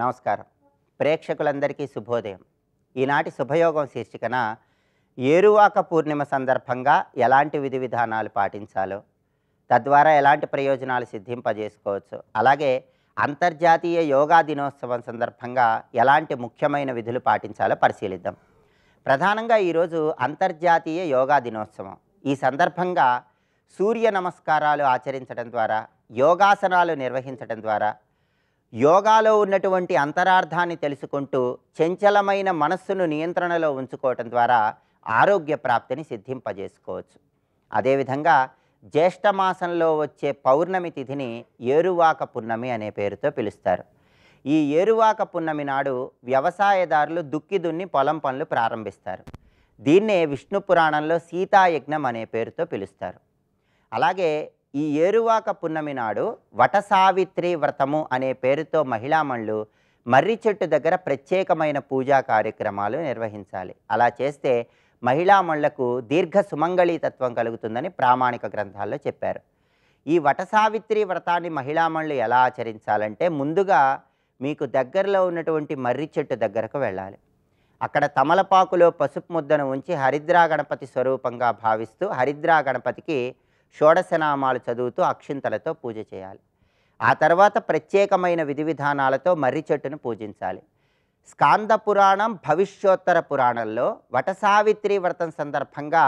నమస్కారం. ప్రేక్షకులందరికీ శుభోదయం. ఈనాటి శుభయోగం శీర్షికన ఏరువాక పూర్ణిమ సందర్భంగా ఎలాంటి విధి విధానాలు పాటించాలో, తద్వారా ఎలాంటి ప్రయోజనాలు సిద్ధింపజేసుకోవచ్చు, అలాగే అంతర్జాతీయ యోగా దినోత్సవం సందర్భంగా ఎలాంటి ముఖ్యమైన విధులు పాటించాలో పరిశీలిద్దాం. ప్రధానంగా ఈరోజు అంతర్జాతీయ యోగా దినోత్సవం. ఈ సందర్భంగా సూర్య నమస్కారాలు ఆచరించడం ద్వారా, యోగాసనాలు నిర్వహించడం ద్వారా యోగాలో ఉన్నటువంటి అంతరార్థాన్ని తెలుసుకుంటూ చంచలమైన మనస్సును నియంత్రణలో ఉంచుకోవటం ద్వారా ఆరోగ్య ప్రాప్తిని సిద్ధింపజేసుకోవచ్చు. అదేవిధంగా జ్యేష్ఠమాసంలో వచ్చే పౌర్ణమి తిథిని ఏరువాక పున్నమి అనే పేరుతో పిలుస్తారు. ఈ ఏరువాక పున్నమి నాడు వ్యవసాయదారులు దుక్కి దున్ని పొలం పనులు ప్రారంభిస్తారు. దీన్నే విష్ణు పురాణంలో సీతాయజ్ఞం అనే పేరుతో పిలుస్తారు. అలాగే ఈ ఏరువాక పున్నమి నాడు వటసావిత్రి వ్రతము అనే పేరుతో మహిళామణులు మర్రి చెట్టు దగ్గర ప్రత్యేకమైన పూజా కార్యక్రమాలు నిర్వహించాలి. అలా చేస్తే మహిళామణులకు దీర్ఘ సుమంగళీతత్వం కలుగుతుందని ప్రామాణిక గ్రంథాల్లో చెప్పారు. ఈ వటసావిత్రి వ్రతాన్ని మహిళామణులు ఎలా ఆచరించాలంటే, ముందుగా మీకు దగ్గరలో ఉన్నటువంటి మర్రి చెట్టు దగ్గరకు వెళ్ళాలి. అక్కడ తమలపాకులో పసుపు ముద్దను ఉంచి హరిద్రా గణపతి స్వరూపంగా భావిస్తూ హరిద్రా గణపతికి షోడశనామాలు చదువుతూ అక్షింతలతో పూజ చేయాలి. ఆ తర్వాత ప్రత్యేకమైన విధి విధానాలతో మర్రి చెట్టును పూజించాలి. స్కాంద పురాణం, భవిష్యోత్తర పురాణంలో వటసావిత్రి వ్రతం సందర్భంగా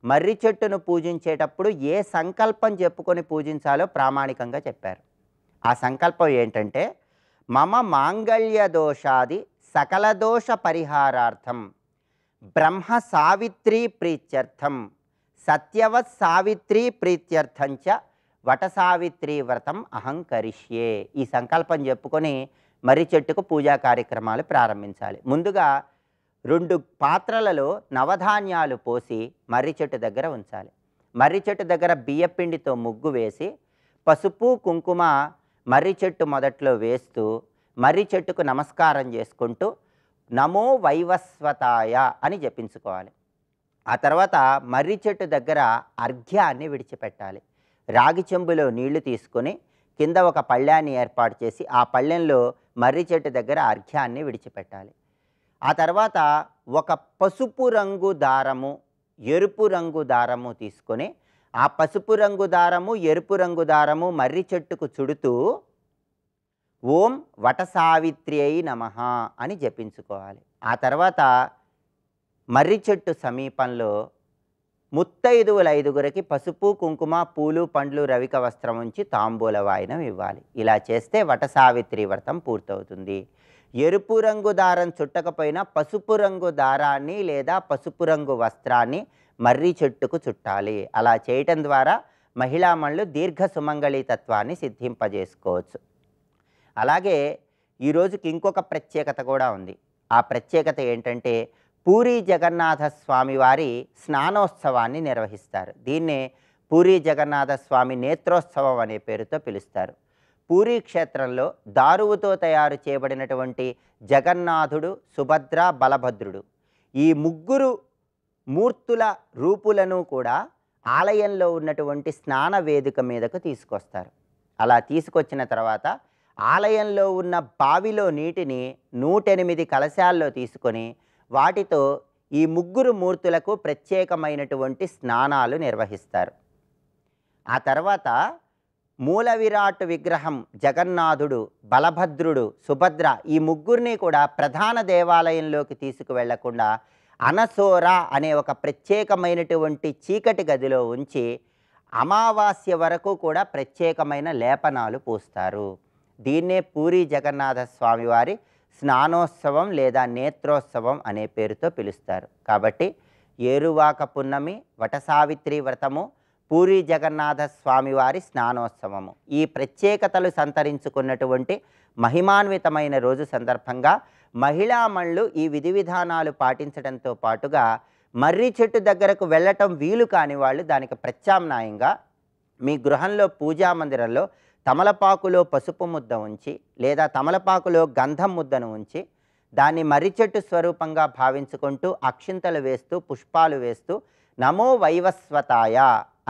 మర్రి చెట్టును పూజించేటప్పుడు ఏ సంకల్పం చెప్పుకొని పూజించాలో ప్రామాణికంగా చెప్పారు. ఆ సంకల్పం ఏంటంటే, మమ మాంగళ్య దోషాది సకల దోష పరిహారార్థం బ్రహ్మ సావిత్రీ ప్రీత్యర్థం సత్యవత్ సావిత్రీ ప్రీత్యర్థంచ వటసావిత్రి వ్రతం అహంకరిష్యే. ఈ సంకల్పం చెప్పుకొని మర్రి చెట్టుకు పూజా కార్యక్రమాలు ప్రారంభించాలి. ముందుగా 2 పాత్రలలో నవధాన్యాలు పోసి మర్రి చెట్టు దగ్గర ఉంచాలి. మర్రి చెట్టు దగ్గర బియ్యపిండితో ముగ్గు వేసి పసుపు కుంకుమ మర్రి చెట్టు మొదట్లో వేస్తూ మర్రి చెట్టుకు నమస్కారం చేసుకుంటూ నమో వైవస్వతాయ అని జపించుకోవాలి. ఆ తర్వాత మర్రి చెట్టు దగ్గర అర్ఘ్యాన్ని విడిచిపెట్టాలి. రాగి చెంబులో నీళ్లు తీసుకొని కింద ఒక పళ్ళాన్ని ఏర్పాటు చేసి ఆ పళ్ళెంలో మర్రి చెట్టు దగ్గర అర్ఘ్యాన్ని విడిచిపెట్టాలి. ఆ తర్వాత ఒక పసుపు రంగు దారము, ఎరుపు రంగు దారము తీసుకొని ఆ పసుపు రంగు దారము, ఎరుపు రంగు దారము మర్రి చెట్టుకు చుడుతూ ఓం వటసావిత్ర్యై నమః అని జపించుకోవాలి. ఆ తర్వాత మర్రి చెట్టు సమీపంలో ముత్తైదువుల 5గురికి పసుపు కుంకుమ పూలు పండ్లు రవిక వస్త్రం ఉంచి తాంబూల వాయనం ఇవ్వాలి. ఇలా చేస్తే వటసావిత్రి వ్రతం పూర్తవుతుంది. ఎరుపు రంగు దారం చుట్టకపోయినా పసుపు రంగు దారాన్ని లేదా పసుపు రంగు వస్త్రాన్ని మర్రి చెట్టుకు చుట్టాలి. అలా చేయటం ద్వారా మహిళామణులు దీర్ఘ సుమంగళీతత్వాన్ని సిద్ధింపజేసుకోవచ్చు. అలాగే ఈరోజుకి ఇంకొక ప్రత్యేకత కూడా ఉంది. ఆ ప్రత్యేకత ఏంటంటే, పూరీ జగన్నాథ స్వామి వారి స్నానోత్సవాన్ని నిర్వహిస్తారు. దీన్నే పూరీ జగన్నాథ స్వామి నేత్రోత్సవం అనే పేరుతో పిలుస్తారు. పూరీ క్షేత్రంలో దారువుతో తయారు చేయబడినటువంటి జగన్నాథుడు, సుభద్ర, బలభద్రుడు ఈ 3 మూర్తుల రూపులను కూడా ఆలయంలో ఉన్నటువంటి స్నాన వేదిక మీదకు తీసుకొస్తారు. అలా తీసుకొచ్చిన తర్వాత ఆలయంలో ఉన్న బావిలో నీటిని 108 కలశాల్లో తీసుకొని వాటితో ఈ 3 మూర్తులకు ప్రత్యేకమైనటువంటి స్నానాలు నిర్వహిస్తారు. ఆ తర్వాత మూల విరాట్ విగ్రహం జగన్నాథుడు, బలభద్రుడు, సుభద్ర ఈ 3 కూడా ప్రధాన దేవాలయంలోకి తీసుకువెళ్లకుండా అనసోర అనే ఒక ప్రత్యేకమైనటువంటి చీకటి గదిలో ఉంచి అమావాస్య వరకు కూడా ప్రత్యేకమైన లేపనాలు పూస్తారు. దీన్నే పూరీ జగన్నాథ స్వామివారి స్నానోత్సవం లేదా నేత్రోత్సవం అనే పేరుతో పిలుస్తారు. కాబట్టి ఏరువాక పున్నమి, వటసావిత్రి వ్రతము, పూరీ జగన్నాథ స్వామివారి స్నానోత్సవము ఈ ప్రత్యేకతలు సంతరించుకున్నటువంటి మహిమాన్వితమైన రోజు సందర్భంగా మహిళామణులు ఈ విధి విధానాలు పాటించడంతో పాటుగా మర్రి చెట్టు దగ్గరకు వెళ్ళటం వీలు కాని వాళ్ళు దానికి ప్రత్యామ్నాయంగా మీ గృహంలో పూజా మందిరంలో తమలపాకులో పసుపు ముద్ద ఉంచి లేదా తమలపాకులో గంధం ముద్దను ఉంచి దాన్ని మర్రి చెట్టు స్వరూపంగా భావించుకుంటూ అక్షింతలు వేస్తూ పుష్పాలు వేస్తూ నమో వైవస్వతాయ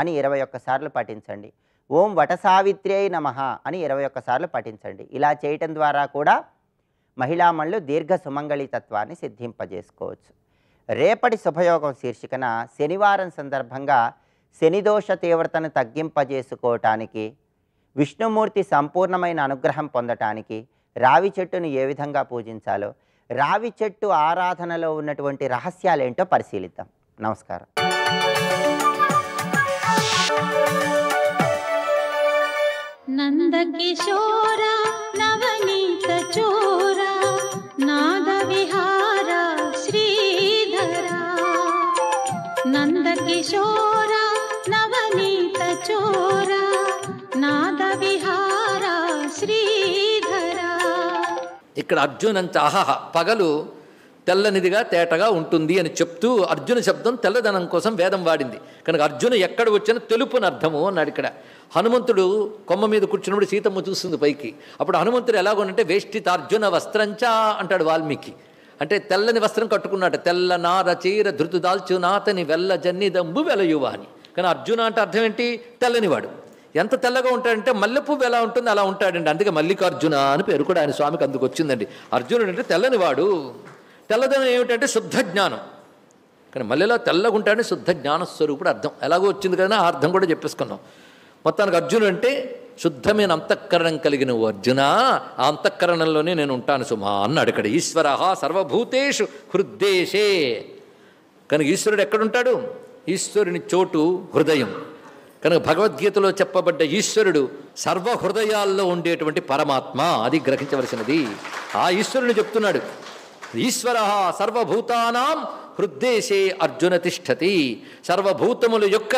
అని 21 సార్లు పఠించండి. ఓం వటసావిత్ర్యై నమః అని 21 సార్లు పఠించండి. ఇలా చేయటం ద్వారా కూడా మహిళామణులు దీర్ఘ సుమంగళితత్వాన్ని సిద్ధింపజేసుకోవచ్చు. రేపటి శుభయోగం శీర్షికన శనివారం సందర్భంగా శనిదోష తీవ్రతను తగ్గింపజేసుకోవటానికి, విష్ణుమూర్తి సంపూర్ణమైన అనుగ్రహం పొందటానికి రావి చెట్టును ఏ విధంగా పూజించాలో, రావి చెట్టు ఆరాధనలో ఉన్నటువంటి రహస్యాలేంటో పరిశీలిద్దాం. నమస్కారం. నందకిశోర నవనీత చోర నాద విహార శ్రీధర, నందకిశోర నవనీత చోర నాద విహార శ్రీధర. ఇక్కడ అర్జునంత అహహ పగలు తెల్లనిదిగా తేటగా ఉంటుంది అని చెప్తూ అర్జున శబ్దం తెల్లదనం కోసం వేదం వాడింది కనుక అర్జున ఎక్కడ వచ్చినా తెలుపుని అర్థము అన్నాడు. ఇక్కడ హనుమంతుడు కొమ్మ మీద కూర్చున్నప్పుడు సీతమ్మ చూస్తుంది పైకి. అప్పుడు హనుమంతుడు ఎలాగోనంటే వేష్టితార్జున వస్త్రంచా అంటాడు వాల్మీకి. అంటే తెల్లని వస్త్రం కట్టుకున్నాడు. తెల్ల నార చీర ధృతు దాల్చునాతని వెల్ల జన్నిదంబు వెలయువా అని. కానీ అర్జున అంటే అర్థం ఏంటి? తెల్లనివాడు. ఎంత తెల్లగా ఉంటాడంటే మల్లెపువ్వు ఎలా ఉంటుంది అలా ఉంటాడండి. అందుకే మల్లికార్జున అని పేరు కూడా ఆయన స్వామికి అందుకు వచ్చిందండి. అర్జునుడు అంటే తెల్లనివాడు. తెల్లదనం ఏమిటంటే శుద్ధ జ్ఞానం. కానీ మల్లెలా తెల్లగా ఉంటాడని శుద్ధ జ్ఞానస్వరూపుడు అర్థం. ఎలాగో వచ్చింది కదా ఆ అర్థం కూడా చెప్పేసుకున్నాం. మొత్తానికి అర్జునుడు అంటే శుద్ధమైన అంతఃకరణం కలిగిన అర్జున, ఆ అంతఃకరణంలోనే నేను ఉంటాను సుమా అన్నాడు. ఇక్కడ ఈశ్వర సర్వభూతేషు హృద్దేశే. కనుక ఈశ్వరుడు ఎక్కడుంటాడు? ఈశ్వరుని చోటు హృదయం. కనుక భగవద్గీతలో చెప్పబడ్డ ఈశ్వరుడు సర్వహృదయాల్లో ఉండేటువంటి పరమాత్మ. అది గ్రహించవలసినది. ఆ ఈశ్వరుని చెప్తున్నాడు. ఈశ్వర సర్వభూతానాం హృద్దేశే అర్జున తిష్టతి. సర్వభూతముల యొక్క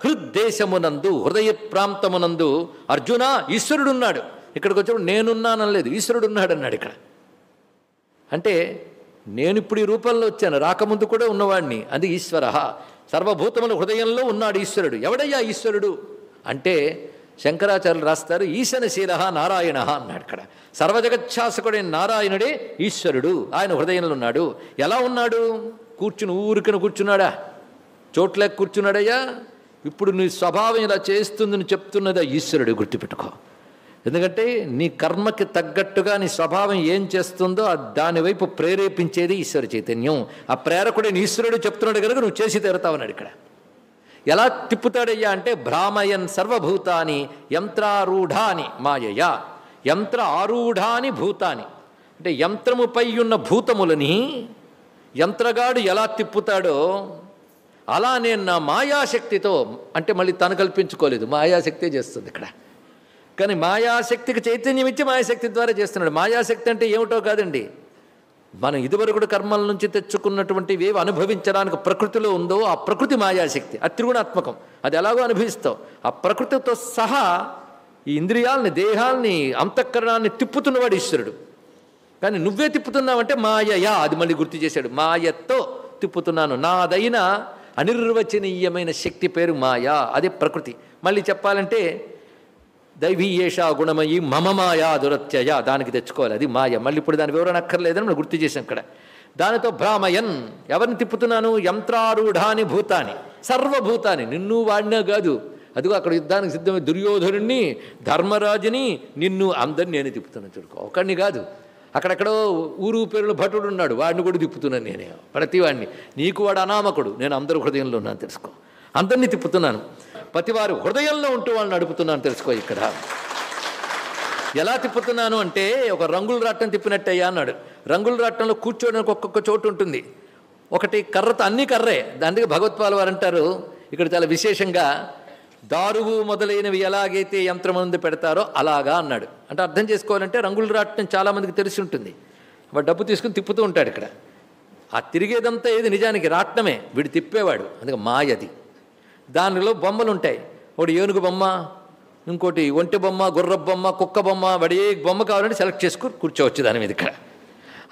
హృద్దేశమునందు, హృదయ ప్రాంతమునందు అర్జున ఈశ్వరుడున్నాడు. ఇక్కడికి వచ్చినప్పుడు నేనున్నానలేదు, ఈశ్వరుడున్నాడు అన్నాడు. ఇక్కడ అంటే నేను ఇప్పుడు ఈ రూపంలో వచ్చాను, రాకముందు కూడా ఉన్నవాడిని. అది ఈశ్వర. సర్వభూతముల హృదయంలో ఉన్నాడు ఈశ్వరుడు. ఎవడయ్యా ఈశ్వరుడు అంటే శంకరాచార్యులు రాస్తారు ఈశనశీల నారాయణ అన్నాడు. ఇక్కడ సర్వజగచ్ఛాసకుడైన నారాయణుడే ఈశ్వరుడు. ఆయన హృదయంలో ఉన్నాడు. ఎలా ఉన్నాడు? కూర్చుని ఊరికను కూర్చున్నాడా? చోట్లేక కూర్చున్నాడయ్యా? ఇప్పుడు నీ స్వభావం ఇలా చేస్తుందని చెప్తున్నదా ఈశ్వరుడు. గుర్తుపెట్టుకో. ఎందుకంటే నీ కర్మకి తగ్గట్టుగా నీ స్వభావం ఏం చేస్తుందో దాని వైపు ప్రేరేపించేది ఈశ్వర చైతన్యం. ఆ ప్రేరకుడైన ఈశ్వరుడు చెప్తున్నాడు కనుక నువ్వు చేసి తీరుతావన్నాడు. ఇక్కడ ఎలా తిప్పుతాడయ్యా అంటే భ్రామయన్ సర్వభూతాని యంత్రారూఢాని మాయయా. యంత్ర ఆరూఢాని భూతాని అంటే యంత్రముపై ఉన్న భూతములని యంత్రగాడు ఎలా తిప్పుతాడో అలా నేను నా మాయాశక్తితో, అంటే మళ్ళీ తను కల్పించుకోలేదు, మాయాశక్తే చేస్తుంది ఇక్కడ. కానీ మాయాశక్తికి చైతన్యం ఇచ్చి మాయాశక్తి ద్వారా చేస్తున్నాడు. మాయాశక్తి అంటే ఏమిటో కాదండి, మనం ఇదివరకు కర్మల నుంచి తెచ్చుకున్నటువంటి ఏవి అనుభవించడానికి ప్రకృతిలో ఉందో ఆ ప్రకృతి మాయాశక్తి. అది త్రిగుణాత్మకం. అది ఎలాగో అనుభవిస్తావు. ఆ ప్రకృతితో సహా ఈ ఇంద్రియాలని, దేహాల్ని, అంతఃకరణాన్ని తిప్పుతున్నవాడు ఈశ్వరుడు. కానీ నువ్వే తిప్పుతున్నావంటే మాయయా. అది మళ్ళీ గుర్తు చేశాడు. మాయతో తిప్పుతున్నాను. నాదైన అనిర్వచనీయమైన శక్తి పేరు మాయా. అదే ప్రకృతి. మళ్ళీ చెప్పాలంటే దైవీయేషా గుణమయి మమ మాయా దురత్యయ, దానికి తెచ్చుకోవాలి. అది మాయ. మళ్ళీ ఇప్పుడు దాని వివరణ అక్కర్లేదని మనం గుర్తు చేసాం ఇక్కడ. దానితో భ్రామయన్ ఎవరిని తిప్పుతున్నాను? యంత్రారూఢాని భూతాని సర్వభూతాన్ని. నిన్ను వాడినా కాదు, అదిగో అక్కడ యుద్ధానికి సిద్ధమైన దుర్యోధనుణ్ణి, ధర్మరాజుని, నిన్ను అందరిని నేను తిప్పుతున్నాను. చూడుకో, ఒకడిని కాదు. అక్కడెక్కడో ఊరు పేరులో భటుడు ఉన్నాడు, వాడిని కూడా తిప్పుతున్నాను నేనే. ప్రతివాడిని. నీకు వాడు అనామకుడు, నేను అందరి హృదయంలో ఉన్నాను తెలుసుకో. అందరినీ తిప్పుతున్నాను. ప్రతివారు హృదయంలో ఉంటూ వాళ్ళని నడుపుతున్నాను తెలుసుకో. ఇక్కడ ఎలా తిప్పుతున్నాను అంటే ఒక రంగుల రాట్నం తిప్పినట్టయ్యా అన్నాడు. రంగుల రాట్నంలో కూర్చోడానికి ఒక్కొక్క చోటు ఉంటుంది. ఒకటి కర్రతో, అన్ని కర్రే. దానికి భగవత్పాల్ వారు అంటారు ఇక్కడ చాలా విశేషంగా, దారువు మొదలైనవి ఎలాగైతే యంత్రమందు పెడతారో అలాగా అన్నాడు. అంటే అర్థం చేసుకోవాలంటే రంగుల రాట్నం చాలామందికి తెలిసి ఉంటుంది. వాడు డబ్బు తీసుకుని తిప్పుతూ ఉంటాడు. ఇక్కడ ఆ తిరిగేదంతా ఏది నిజానికి రాట్నమే, వీడు తిప్పేవాడు. అందుకే మాయది. దానిలో బొమ్మలు ఉంటాయి. ఒకటి ఏనుగు బొమ్మ, ఇంకోటి ఒంటె బొమ్మ, గుర్ర బొమ్మ, కుక్క బొమ్మ. వాడు ఏ బొమ్మ కావాలంటే సెలెక్ట్ చేసుకుని కూర్చోవచ్చు దాని మీద. ఇక్కడ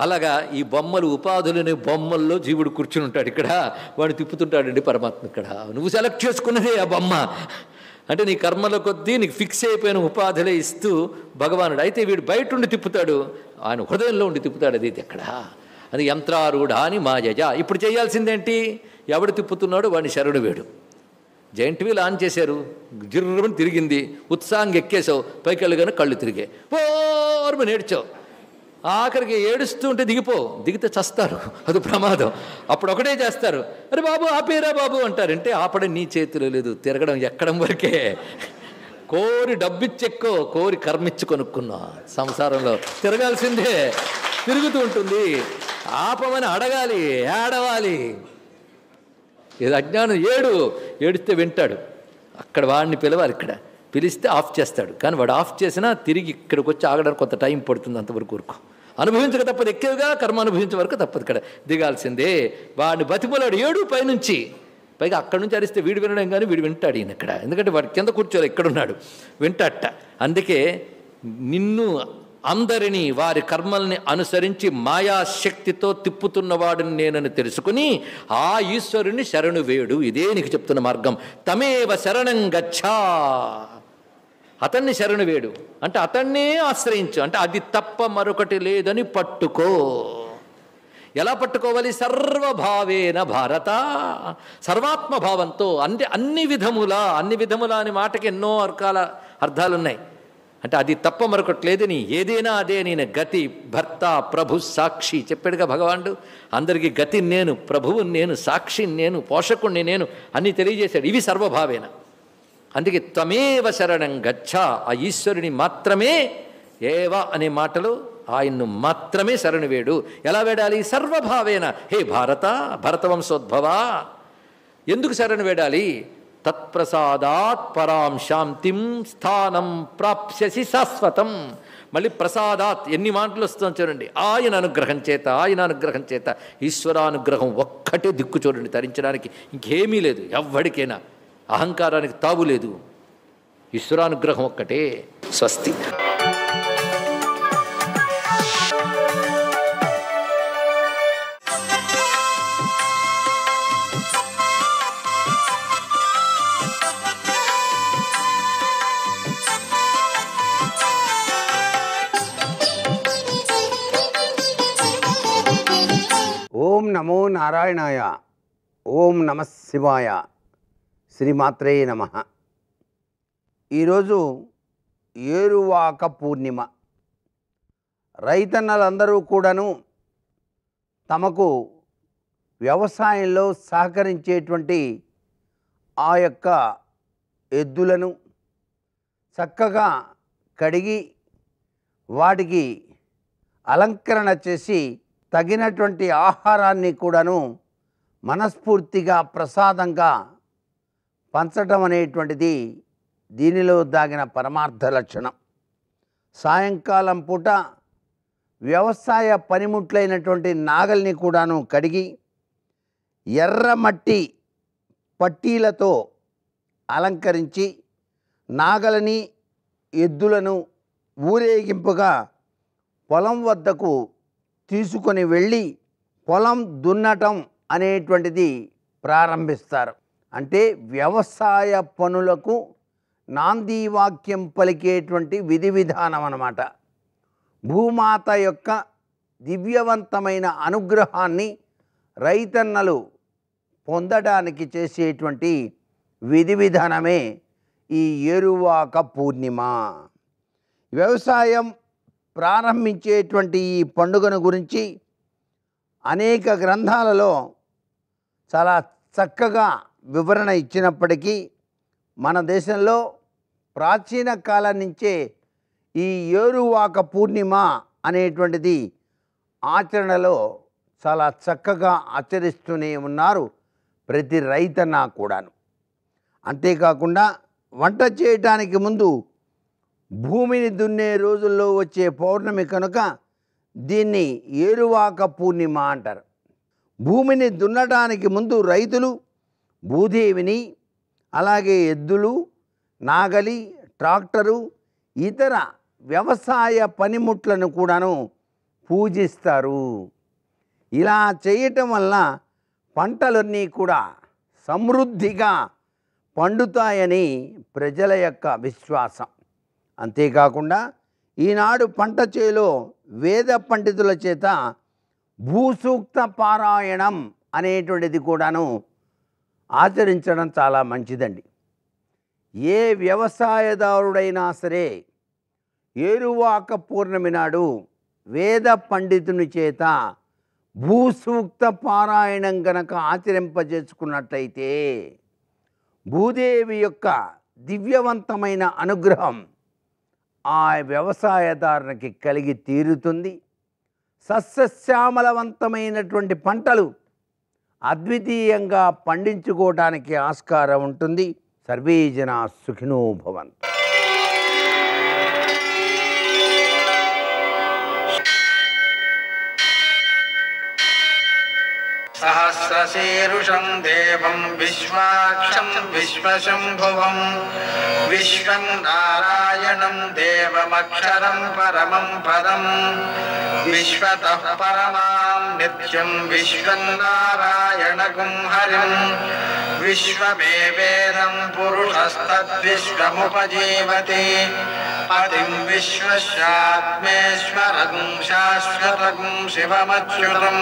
అలాగా ఈ బొమ్మలు, ఉపాధులని బొమ్మల్లో జీవుడు కూర్చుని ఉంటాడు. ఇక్కడ వాడు తిప్పుతుంటాడండి పరమాత్మ. ఇక్కడ నువ్వు సెలెక్ట్ చేసుకున్నదే ఆ బొమ్మ. అంటే నీ కర్మల కొద్దీ నీకు ఫిక్స్ అయిపోయిన ఉపాధులే ఇస్తూ భగవానుడు. అయితే వీడు బయట ఉండి తిప్పుతాడు, ఆయన హృదయంలో ఉండి తిప్పుతాడు. అది ఎక్కడ? అది యంత్రారూఢ అని మాయజ. ఇప్పుడు చేయాల్సిందేంటి? ఎవడు తిప్పుతున్నాడు వాడిని శరణు వేడు. జైంట్ వీల్ ఆన్ చేశారు, జిర్రమని తిరిగింది, ఉత్సాహంగా ఎక్కేసావు, పైకి వెళ్ళగానే కళ్ళు తిరిగాయి, ఓర్మని ఏడ్చావు. ఆఖరికి ఏడుస్తూ ఉంటే దిగితే చస్తారు, అది ప్రమాదం. అప్పుడు ఒకటే చేస్తారు, అరే బాబు ఆపేరా బాబు అంటారు. అంటే ఆపడం నీ చేతిలో లేదు, తిరగడం ఎక్కడం వరకే. కోరి డబ్బిచ్చెక్కో, కోరి కర్మిచ్చి కొనుక్కున్నా. సంసారంలో తిరగాల్సిందే, తిరుగుతూ ఉంటుంది. ఆపమని అడగాలి, ఏడవాలి. ఏదో అజ్ఞానం ఏడిస్తే వింటాడు. అక్కడ వాడిని పిలవాలి, ఇక్కడ పిలిస్తే ఆఫ్ చేస్తాడు. కానీ వాడు ఆఫ్ చేసినా తిరిగి ఇక్కడికి వచ్చి ఆగడానికి కొంత టైం పడుతుంది. అంతవరకు ఊరుకో, అనుభవించక తప్పదు, ఎక్కువగా కర్మ అనుభవించే వరకు తప్పదు. ఇక్కడ దిగాల్సిందే. వాడిని బతిమలాడు ఏడు పైనుంచి, పైగా అక్కడి నుంచి అరిస్తే వీడు వినడం కానీ వీడు వింటాడు. ఈయన ఇక్కడ, ఎందుకంటే వాడి కింద కూర్చోరు, ఎక్కడున్నాడు వింటాట. అందుకే నిన్ను అందరినీ వారి కర్మల్ని అనుసరించి మాయాశక్తితో తిప్పుతున్నవాడిని నేనని తెలుసుకుని ఆ ఈశ్వరుని శరణు వేడు. ఇదే నీకు చెప్తున్న మార్గం. తమేవ శరణం గచ్చా, అతన్ని శరణు వేడు అంటే అతన్నే ఆశ్రయించు, అంటే అది తప్ప మరొకటి లేదని పట్టుకో. ఎలా పట్టుకోవాలి? సర్వభావేన భారత, సర్వాత్మభావంతో. అంటే అన్ని విధములా అని మాటకి ఎన్నో రకాల అర్థాలున్నాయి. అంటే అది తప్ప మరొకటి లేదని, ఏదైనా అదే నేను, గతి భర్త ప్రభు సాక్షి చెప్పాడుగా భగవానుడు. అందరికీ గతి నేను, ప్రభువు నేను, సాక్షిని నేను, పోషకుణ్ణి నేను అన్నీ తెలియజేశాడు. ఇవి సర్వభావేన. అందుకే త్వమేవ శరణం గచ్చ, ఆ ఈశ్వరుని మాత్రమే, ఏవ అనే మాటలు ఆయన్ను మాత్రమే శరణు వేడు. ఎలా వేడాలి? సర్వభావేన. హే భారత, భరతవంశోద్భవ, ఎందుకు శరణు వేడాలి? తత్ప్రసాదాత్ పరాం శాంతిం స్థానం ప్రాప్స్యసి శాశ్వతం. మళ్ళీ ప్రసాదాత్ ఎన్ని మాటలు వస్తుందో చూడండి. ఆయన అనుగ్రహం చేత, ఈశ్వరానుగ్రహం ఒక్కటే దిక్కు చూడండి తరించడానికి, ఇంకేమీ లేదు. ఎవ్వడికైనా అహంకారానికి తావు లేదు, ఈశ్వరానుగ్రహం ఒక్కటే. స్వస్తి. ఓం నమో నారాయణాయ. ఓం నమ శివాయ. శ్రీమాత్రే నమ. ఈరోజు ఏరువాక పూర్ణిమ. రైతన్నలందరూ కూడాను తమకు వ్యవసాయంలో సహకరించేటువంటి ఆ యొక్క ఎద్దులను చక్కగా కడిగి వాటికి అలంకరణ చేసి తగినటువంటి ఆహారాన్ని కూడాను మనస్ఫూర్తిగా ప్రసాదంగా పంచటం అనేటువంటిది దీనిలో దాగిన పరమార్థ లక్షణం. సాయంకాలం పూట వ్యవసాయ పనిముట్లైనటువంటి నాగల్ని కూడాను కడిగి ఎర్రమట్టి పట్టీలతో అలంకరించి నాగలని ఎద్దులను ఊరేగింపుగా పొలం వద్దకు తీసుకొని వెళ్ళి పొలం దున్నటం అనేటువంటిది ప్రారంభిస్తారు. అంటే వ్యవసాయ పనులకు నాంది వాక్యం పలికేటువంటి విధి విధానం అన్నమాట. భూమాత యొక్క దివ్యవంతమైన అనుగ్రహాన్ని రైతన్నలు పొందడానికి చేసేటువంటి విధి విధానమే ఈ ఏరువాక పూర్ణిమ. వ్యవసాయం ప్రారంభించేటువంటి ఈ పండుగను గురించి అనేక గ్రంథాలలో చాలా చక్కగా వివరణ ఇచ్చినప్పటికీ మన దేశంలో ప్రాచీన కాలం నుంచే ఈ ఏరువాక పూర్ణిమ అనేటువంటిది ఆచరణలో చాలా చక్కగా ఆచరిస్తూనే ఉన్నారు ప్రతి రైతన్న కూడాను. అంతేకాకుండా వంట చేయటానికి ముందు భూమిని దున్నే రోజుల్లో వచ్చే పౌర్ణమి కనుక దీన్ని ఏరువాక పూర్ణిమ అంటారు. భూమిని దున్నడానికి ముందు రైతులు భూదేవిని, అలాగే ఎద్దులు, నాగలి, ట్రాక్టరు, ఇతర వ్యవసాయ పనిముట్లను కూడాను పూజిస్తారు. ఇలా చేయటం వల్ల పంటలన్నీ కూడా సమృద్ధిగా పండుతాయని ప్రజల యొక్క విశ్వాసం. అంతేకాకుండా ఈనాడు పంట చేలో వేద పండితుల చేత భూసూక్త పారాయణం అనేటువంటిది కూడాను ఆచరించడం చాలా మంచిదండి. ఏ వ్యవసాయదారుడైనా సరే ఏరువాక పూర్ణమి నాడు వేద పండితుని చేత భూసూక్త పారాయణం గనక ఆచరింపజేసుకున్నట్లయితే భూదేవి యొక్క దివ్యవంతమైన అనుగ్రహం ఆ వ్యవసాయదారునికి కలిగి తీరుతుంది. సస్యశ్యామలవంతమైనటువంటి పంటలు అద్వితీయంగా పండించుకోవడానికి ఆస్కారం ఉంటుంది. సర్వే జనా సుఖినో భవంతు. సహస్రశీరుషం దేవం విశ్వాక్షం విశ్వశంభువం విశ్వం నారాయణం దేవమక్షరం పరమం పదం విశ్వతః పరమాం నిత్యం విశ్వం నారాయణగుం హరిం విశ్వమేవేదం పురుషస్తద్విశ్వముపజీవతి పతిం విశ్వస్యాత్మేశ్వరం శాశ్వతం శివమచ్యుతం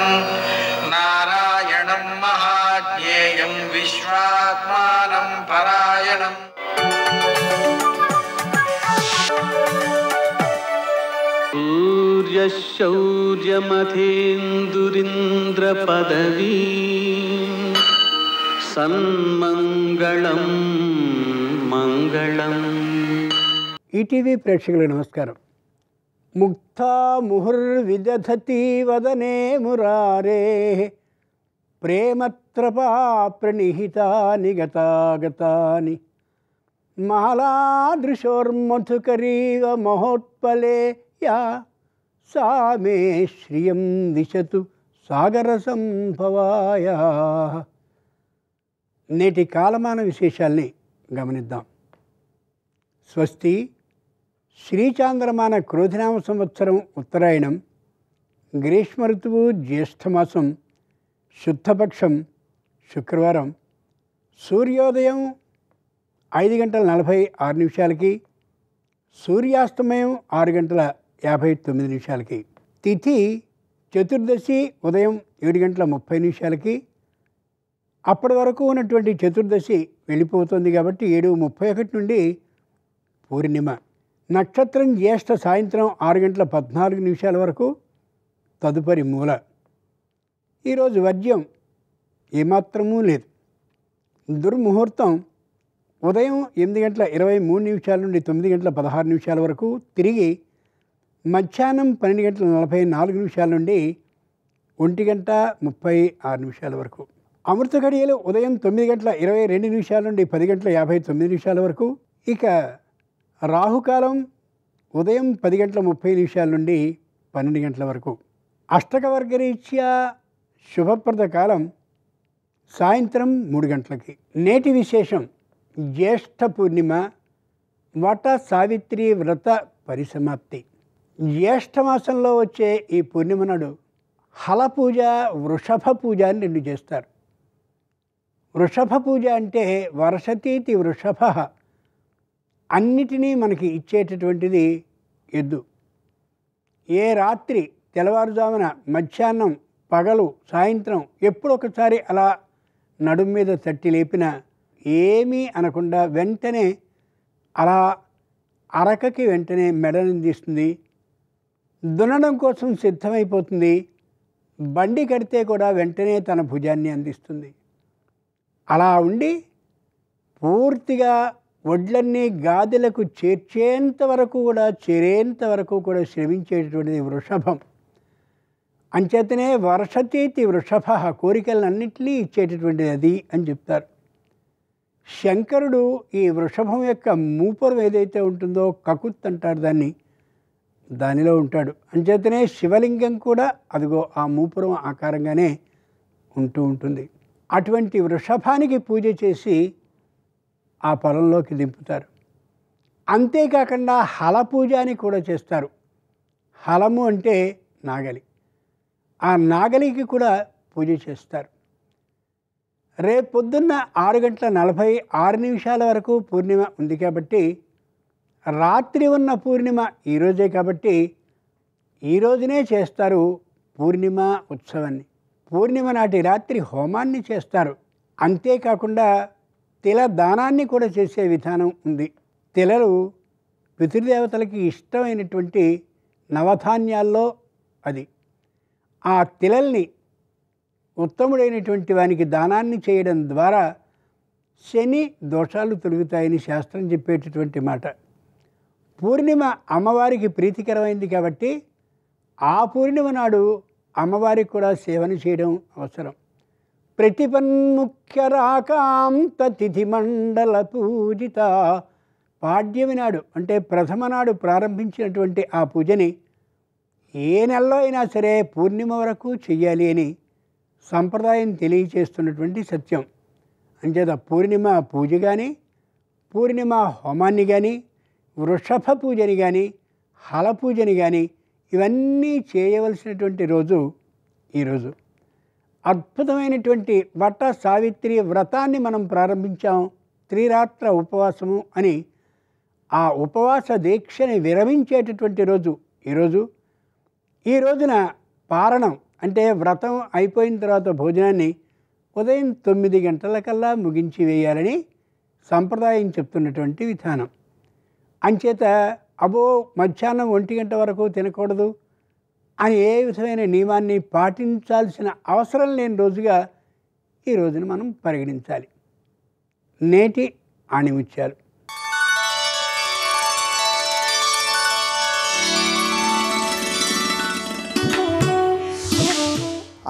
నారాయణం మహాజ్ఞేయం విశ్వాత్మానం పరాయణం. సూర్యశౌర్యమథేందురింద్రపదవీ సన్మంగళం మంగళం. ఈటీవీ ప్రేక్షకులకు నమస్కారం. ముక్తా ముహుర్విదధతి వదనే మురారే ప్రేమత్రపా ప్రణిహితాని గతాగతాని మాలాదృశోర్మధుకరీవ మహోత్పలే యా సా మే శ్రియం దిశతు సాగర సంభవాయ. నేటి కాలమాన విశేషాల్ని గమనిద్దాం. స్వస్తి శ్రీచాంద్రమాన క్రోధినామ సంవత్సరం ఉత్తరాయణం, గ్రీష్మ ఋతువు జ్యేష్ఠమాసం, శుద్ధపక్షం, శుక్రవారం, సూర్యోదయం 5:46 సూర్యాస్తమయం 6:59. తిథి చతుర్దశి ఉదయం 7:30. అప్పటి వరకు ఉన్నటువంటి చతుర్దశి వెళ్ళిపోతుంది కాబట్టి 7:31 నుండి పూర్ణిమ. నక్షత్రం జ్యేష్ఠ సాయంత్రం 6:14 వరకు తదుపరి మూల. ఈరోజు వర్జ్యం ఏమాత్రమూ లేదు. దుర్ముహూర్తం ఉదయం 8:23 నుండి 9:16 వరకు, తిరిగి మధ్యాహ్నం 12:44 నుండి 1:36 వరకు. అమృత ఘడియలు ఉదయం 9:22 నుండి 10:59 వరకు. ఇక రాహుకాలం ఉదయం 10:30 నుండి 12 వరకు. అష్టకవర్గరీత్యా శుభప్రద కాలం సాయంత్రం 3 గంటలకి. నేటి విశేషం జ్యేష్ఠ పూర్ణిమ, వట సావిత్రి వ్రత పరిసమాప్తి. జ్యేష్ఠమాసంలో వచ్చే ఈ పూర్ణిమ నాడు హల పూజ, వృషభ పూజ అని 2 చేస్తారు. వృషభ పూజ అంటే వర్షతీతి వృషభ, అన్నిటినీ మనకి ఇచ్చేటటువంటిది ఎద్దు. ఏ రాత్రి తెల్లవారుజామున, మధ్యాహ్నం, పగలు, సాయంత్రం ఎప్పుడొకసారి అలా నడుం మీద తట్టి లేపినా ఏమీ అనకుండా వెంటనే అలా అరకకి వెంటనే మెడనందిస్తుంది. దున్నడం కోసం సిద్ధమైపోతుంది. బండి కడితే కూడా వెంటనే తన భుజాన్ని అందిస్తుంది. అలా ఉండి పూర్తిగా వడ్లన్నీ గాదెలకు చేర్చేంత వరకు కూడా, చేరేంత వరకు కూడా శ్రమించేటటువంటిది వృషభం. అంచేతనే వర్షతీతి వృషభ, కోరికలన్నింటినీ ఇచ్చేటటువంటిది అది అని చెప్తారు. శంకరుడు ఈ వృషభం యొక్క మూపురం ఏదైతే ఉంటుందో, కకుత్ అంటారు దాన్ని, దానిలో ఉంటాడు. అంచేతనే శివలింగం కూడా అదిగో ఆ మూపురం ఆకారంగానే ఉంటూ ఉంటుంది. అటువంటి వృషభానికి పూజ చేసి ఆ పొలంలోకి దింపుతారు. అంతేకాకుండా హల పూజ అని కూడా చేస్తారు. హలము అంటే నాగలి. ఆ నాగలికి కూడా పూజ చేస్తారు. రేపు పొద్దున్న 6:46 వరకు పూర్ణిమ ఉంది కాబట్టి, రాత్రి ఉన్న పూర్ణిమ ఈరోజే కాబట్టి ఈరోజునే చేస్తారు పూర్ణిమ ఉత్సవాన్ని. పూర్ణిమ నాటి రాత్రి హోమాన్ని చేస్తారు. అంతేకాకుండా తిల దానాన్ని కూడా చేసే విధానం ఉంది. తిలలు పితృదేవతలకి ఇష్టమైనటువంటి నవధాన్యాల్లో అది. ఆ తిలల్ని ఉత్తముడైనటువంటి వానికి దానాన్ని చేయడం ద్వారా శని దోషాలు తొలుగుతాయని శాస్త్రం చెప్పేటటువంటి మాట. పూర్ణిమ అమ్మవారికి ప్రీతికరమైంది కాబట్టి ఆ పూర్ణిమ నాడు అమ్మవారికి కూడా సేవను చేయడం అవసరం. ప్రతిపన్ముఖ్య రాకాంత తిథి మండల పూజిత, పాడ్యమి నాడు అంటే ప్రథమ నాడు ప్రారంభించినటువంటి ఆ పూజని ఏ నెలలో అయినా సరే పూర్ణిమ వరకు చెయ్యాలి అని సంప్రదాయం తెలియచేస్తున్నటువంటి సత్యం. అంచేత పూర్ణిమ పూజ కానీ, పూర్ణిమ హోమాన్ని కానీ, వృషభ పూజని కానీ, హల పూజని కానీ ఇవన్నీ చేయవలసినటువంటి రోజు ఈరోజు. అద్భుతమైనటువంటి వట సావిత్రి వ్రతాన్ని మనం ప్రారంభించాం. త్రిరాత్ర ఉపవాసము అని ఆ ఉపవాస దీక్షని విరమించేటటువంటి రోజు ఈరోజు. ఈ రోజున పారణం అంటే వ్రతం అయిపోయిన తర్వాత భోజనాన్ని ఉదయం 9 గంటలకల్లా ముగించి వేయాలని సంప్రదాయం చెప్తున్నటువంటి విధానం. అంచేత అబో మధ్యాహ్నం 1 గంట వరకు తినకూడదు అని ఏ విధమైన నియమాన్ని పాటించాల్సిన అవసరం లేని రోజుగా ఈ రోజున మనం పరిగణించాలి. నేటి ఆణిముత్యాలు.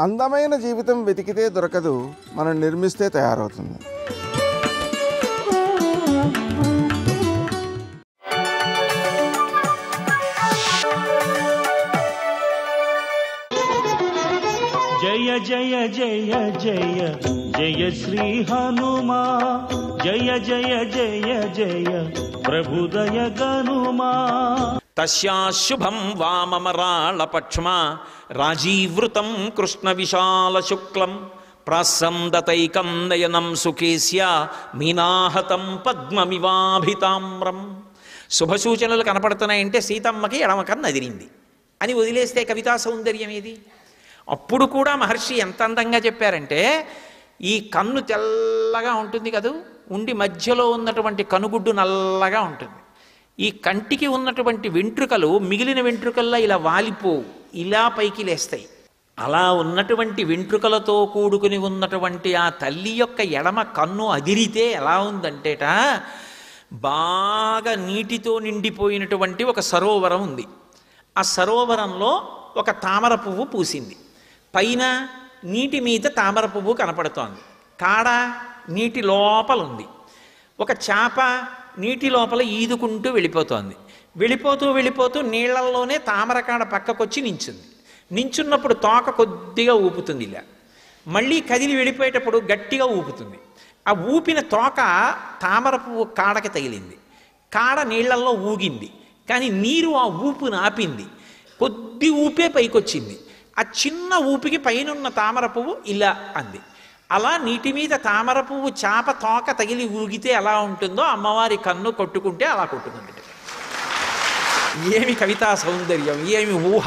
అందమైన జీవితం వెతికితే దొరకదు, మనం నిర్మిస్తే తయారవుతుంది. జయ జయ జయ జయ జయ శ్రీ హనుమా, జయ జయ జయ జయ ప్రభుదయ గనుమా. తస్యాశుభం వామమరాళపక్ష్మా రాజీవృతం కృష్ణ విశాల శుక్లం ప్రాసందతైకం నయనం సుకేస్య మీనాహతం పద్మమివాభితామ్రం. శుభసూచనలు కనపడుతున్నాయంటే సీతమ్మకి ఎడమ కన్ను అదిరింది అని వదిలేస్తే కవితా సౌందర్యం ఏది? అప్పుడు కూడా మహర్షి ఎంత అందంగా చెప్పారంటే, ఈ కన్ను తెల్లగా ఉంటుంది కదూ, ఉండి మధ్యలో ఉన్నటువంటి కనుగుడ్డు నల్లగా ఉంటుంది. ఈ కంటికి ఉన్నటువంటి వెంట్రుకలు మిగిలిన వెంట్రుకల్లా ఇలా వాలిపోవు, ఇలా పైకి లేస్తాయి. అలా ఉన్నటువంటి వెంట్రుకలతో కూడుకుని ఉన్నటువంటి ఆ తల్లి యొక్క ఎడమ కన్ను అదిరితే ఎలా ఉందంటేట, బాగా నీటితో నిండిపోయినటువంటి ఒక సరోవరం ఉంది. ఆ సరోవరంలో ఒక తామర పువ్వు పూసింది. పైన నీటి మీద తామర పువ్వు కనపడుతోంది. కాడ నీటి లోపల ఉంది. ఒక చేప నీటి లోపల ఈదుకుంటూ వెళ్ళిపోతోంది. వెళ్ళిపోతూ నీళ్లల్లోనే తామరకాడ పక్కకొచ్చి నించుంది. నించున్నప్పుడు తోక కొద్దిగా ఊపుతుంది, ఇలా మళ్ళీ కదిలి వెళ్ళిపోయేటప్పుడు గట్టిగా ఊపుతుంది. ఆ ఊపిన తోక తామర పువ్వు కాడకి తగిలింది. కాడ నీళ్లల్లో ఊగింది, కానీ నీరు ఆ ఊపును ఆపింది. కొద్ది ఊపే పైకొచ్చింది. ఆ చిన్న ఊపికి పైనున్న తామర పువ్వు ఇలా అంది. అలా నీటి మీద తామర పువ్వు చాప తోక తగిలి ఊగితే ఎలా ఉంటుందో అమ్మవారి కన్ను కొట్టుకుంటే అలా కొట్టుకుంది. ఏమి కవితా సౌందర్యం, ఏమి ఊహ!